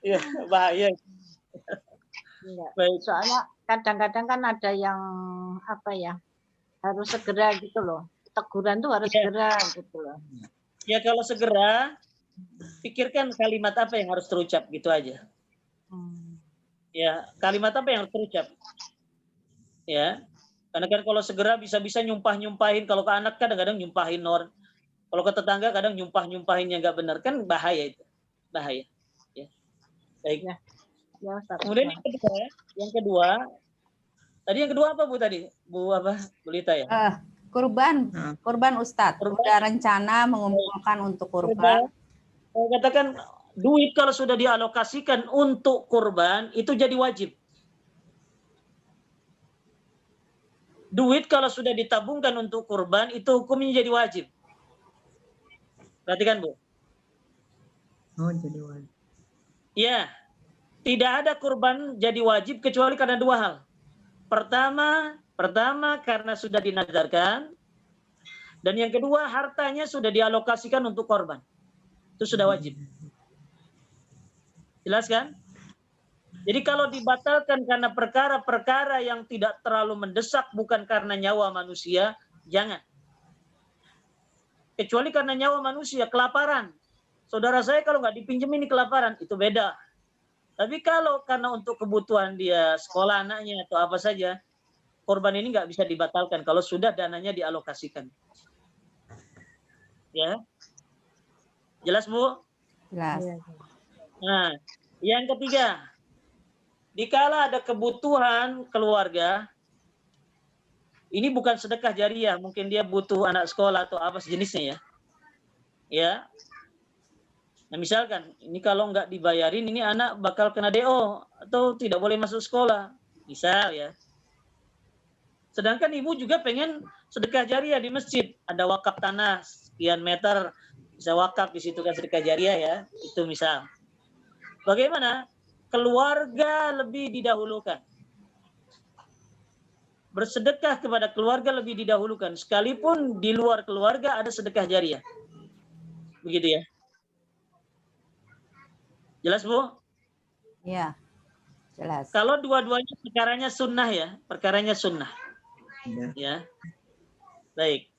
Ya, bahaya. Baik. Soalnya kadang-kadang kan ada yang apa ya, harus segera gitu loh. Teguran tuh harus segera gitu loh. Ya kalau segera, pikirkan kalimat apa yang harus terucap gitu aja. Ya, kalimat apa yang harus terucap? Ya, karena kan kalau segera bisa-bisa nyumpahin. Kalau ke anak kadang-kadang nyumpahin orang. Kalau ke tetangga kadang nyumpahin yang nggak benar, kan bahaya itu, bahaya. Ya, baik. Ya, kemudian yang kedua, tadi yang kedua apa Bu tadi? Bu apa? Bu Lita ya? Kurban Ustadz. Udah rencana mengumpulkan untuk kurban. Saya katakan duit kalau sudah dialokasikan untuk kurban itu jadi wajib. Duit kalau sudah ditabungkan untuk kurban itu hukumnya jadi wajib. Perhatikan Bu. Oh jadi wajib. Ya, tidak ada kurban jadi wajib kecuali karena dua hal. Pertama karena sudah dinadarkan, dan yang kedua hartanya sudah dialokasikan untuk korban. Itu sudah wajib. Jelas kan? Jadi kalau dibatalkan karena perkara-perkara yang tidak terlalu mendesak, bukan karena nyawa manusia, jangan. Kecuali karena nyawa manusia, kelaparan. Saudara saya kalau nggak dipinjam ini kelaparan, itu beda. Tapi kalau karena untuk kebutuhan dia, sekolah anaknya atau apa saja, korban ini nggak bisa dibatalkan kalau sudah dananya dialokasikan. Ya, jelas Bu? Jelas. Nah, yang ketiga, dikala ada kebutuhan keluarga, ini bukan sedekah jariah, mungkin dia butuh anak sekolah atau apa sejenisnya ya. Ya. Nah misalkan, ini kalau nggak dibayarin, ini anak bakal kena DO atau tidak boleh masuk sekolah. Misal ya. Sedangkan ibu juga pengen sedekah jariah di masjid. Ada wakaf tanah sekian meter, bisa wakaf di situ kan sedekah jariah ya. Itu misal. Bagaimana? Keluarga lebih didahulukan. Bersedekah kepada keluarga lebih didahulukan. Sekalipun di luar keluarga ada sedekah jariah. Begitu ya. Jelas, Bu? Ya, jelas. Kalau dua-duanya perkaranya sunnah ya, perkaranya sunnah. Ya. Baik.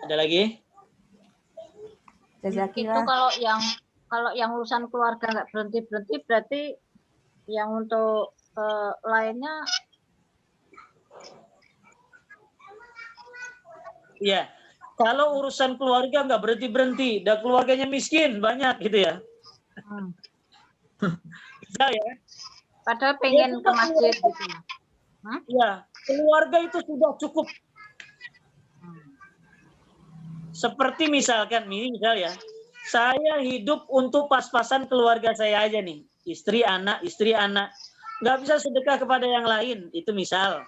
Ada lagi? Itu Jazakillah. kalau yang urusan keluarga nggak berhenti berarti yang untuk lainnya Iya. Kalau urusan keluarga nggak berhenti, dan keluarganya miskin banyak gitu ya. Bisa ya. padahal pengen ke masjid gitu. Ya, keluarga itu sudah cukup. Seperti misalkan, misal ya, saya hidup untuk pas-pasan keluarga saya aja nih, istri anak, nggak bisa sedekah kepada yang lain, itu misal.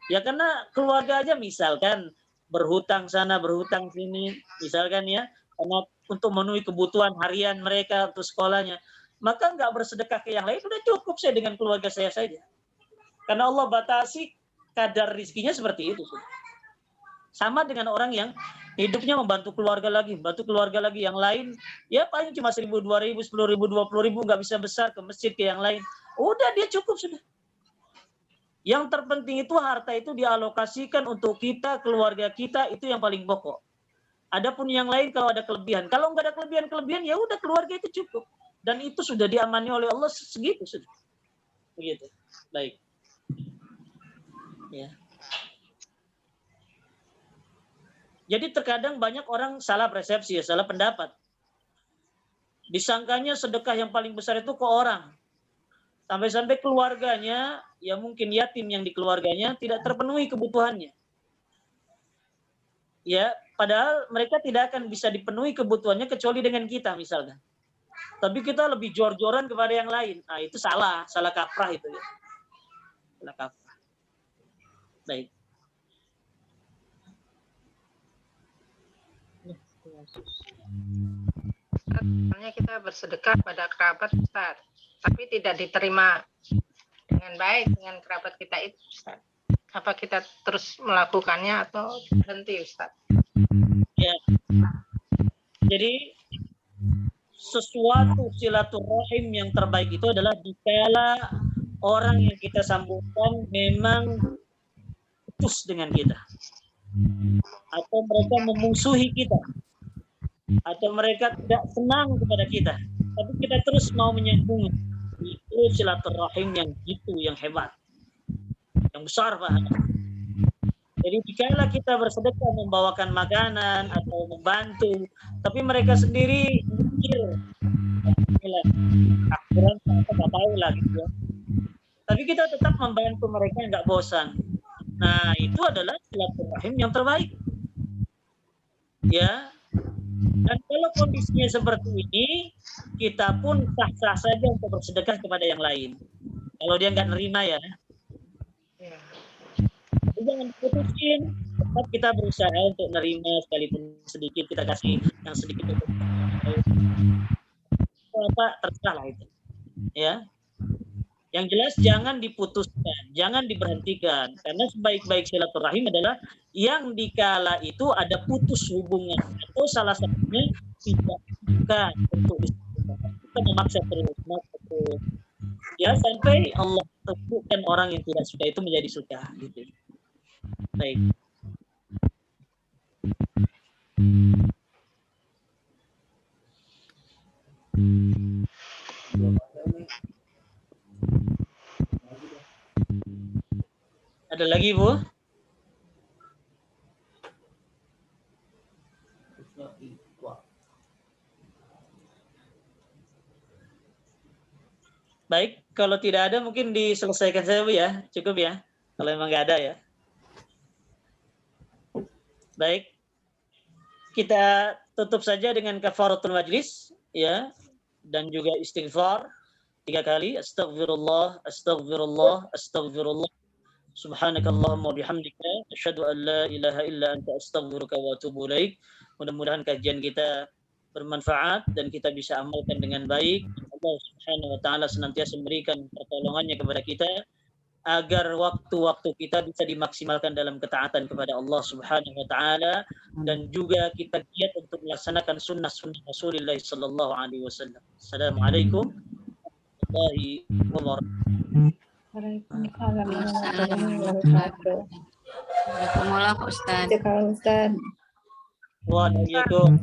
Ya karena keluarga aja misalkan berhutang sana, berhutang sini, misalkan ya, karena untuk memenuhi kebutuhan harian mereka untuk sekolahnya, maka nggak bersedekah ke yang lain, udah cukup saya dengan keluarga saya saja. Karena Allah batasi kadar rizkinya seperti itu. Sama dengan orang yang hidupnya membantu keluarga lagi, yang lain, ya paling cuma 1.000, 2.000, 10.000, 20.000, nggak bisa besar ke masjid ke yang lain. Udah dia cukup sudah. Yang terpenting itu harta itu dialokasikan untuk kita, keluarga kita, itu yang paling pokok. Adapun yang lain kalau ada kelebihan, kalau nggak ada kelebihan ya udah keluarga itu cukup. Dan itu sudah diamani oleh Allah segitu sudah. Begitu. Baik. Ya. Jadi terkadang banyak orang salah persepsi ya, salah pendapat. Disangkanya sedekah yang paling besar itu ke orang. Sampai-sampai keluarganya, ya mungkin yatim yang di keluarganya tidak terpenuhi kebutuhannya. Ya, padahal mereka tidak akan bisa dipenuhi kebutuhannya kecuali dengan kita misalkan. Tapi kita lebih jor-joran kepada yang lain. Nah, itu salah kaprah itu ya. Salah kaprah. Baik. Misalnya kita bersedekah pada kerabat Ustaz, tapi tidak diterima dengan baik dengan kerabat kita itu Ustaz. Apa kita terus melakukannya atau berhenti Ustaz? Ya. Jadi sesuatu silaturahim yang terbaik itu adalah dikala orang yang kita sambungkan memang putus dengan kita, atau mereka memusuhi kita, atau mereka tidak senang kepada kita, tapi kita terus mau menyambung. Itu silaturahim yang gitu, yang hebat, yang besar Pak. Jadi jika kita bersedekah membawakan makanan atau membantu, tapi mereka sendiri mikir, akhiran apa nggak tahu lah gitu ya. Tapi kita tetap membantu mereka nggak bosan. Nah itu adalah silaturahim yang terbaik. Ya. Dan kalau kondisinya seperti ini, kita pun sah-sah saja untuk bersedekah kepada yang lain. Kalau dia nggak nerima ya. Jangan diputusin, tetap kita berusaha untuk nerima, sekalipun sedikit kita kasih yang sedikit untuk apa terserah lah itu. Ya. Yang jelas jangan diputuskan, jangan diberhentikan, karena sebaik-baik silaturahim adalah yang dikala itu ada putus hubungan atau salah satunya tidak suka untuk disebutkan. Kita memaksa terus, ya sampai Allah tentukan orang yang tidak suka itu menjadi suka gitu. Baik. Ada lagi, Bu? Baik, kalau tidak ada mungkin diselesaikan saja, Bu ya. Cukup ya. Kalau memang nggak ada ya. Baik, kita tutup saja dengan kafaratul majlis, ya, dan juga istighfar 3 kali. Astaghfirullah, astaghfirullah, astaghfirullah. Subhanakallahumma bihamdika asyhadu an la ilaha illa anta astaghfiruka wa atubu ilaik. Mudah-mudahan kajian kita bermanfaat dan kita bisa amalkan dengan baik. Allah Subhanahu wa taala senantiasa memberikan pertolongannya kepada kita agar waktu-waktu kita bisa dimaksimalkan dalam ketaatan kepada Allah Subhanahu wa taala, dan juga kita giat untuk melaksanakan sunnah-sunnah Rasulullah sallallahu alaihi wasallam. Assalamualaikum warahmatullahi wabarakatuh. Waalaikumsalam warahmatullahi wabarakatuh. Jazakumullah Ustaz. Ustaz. Waalaikumsalam.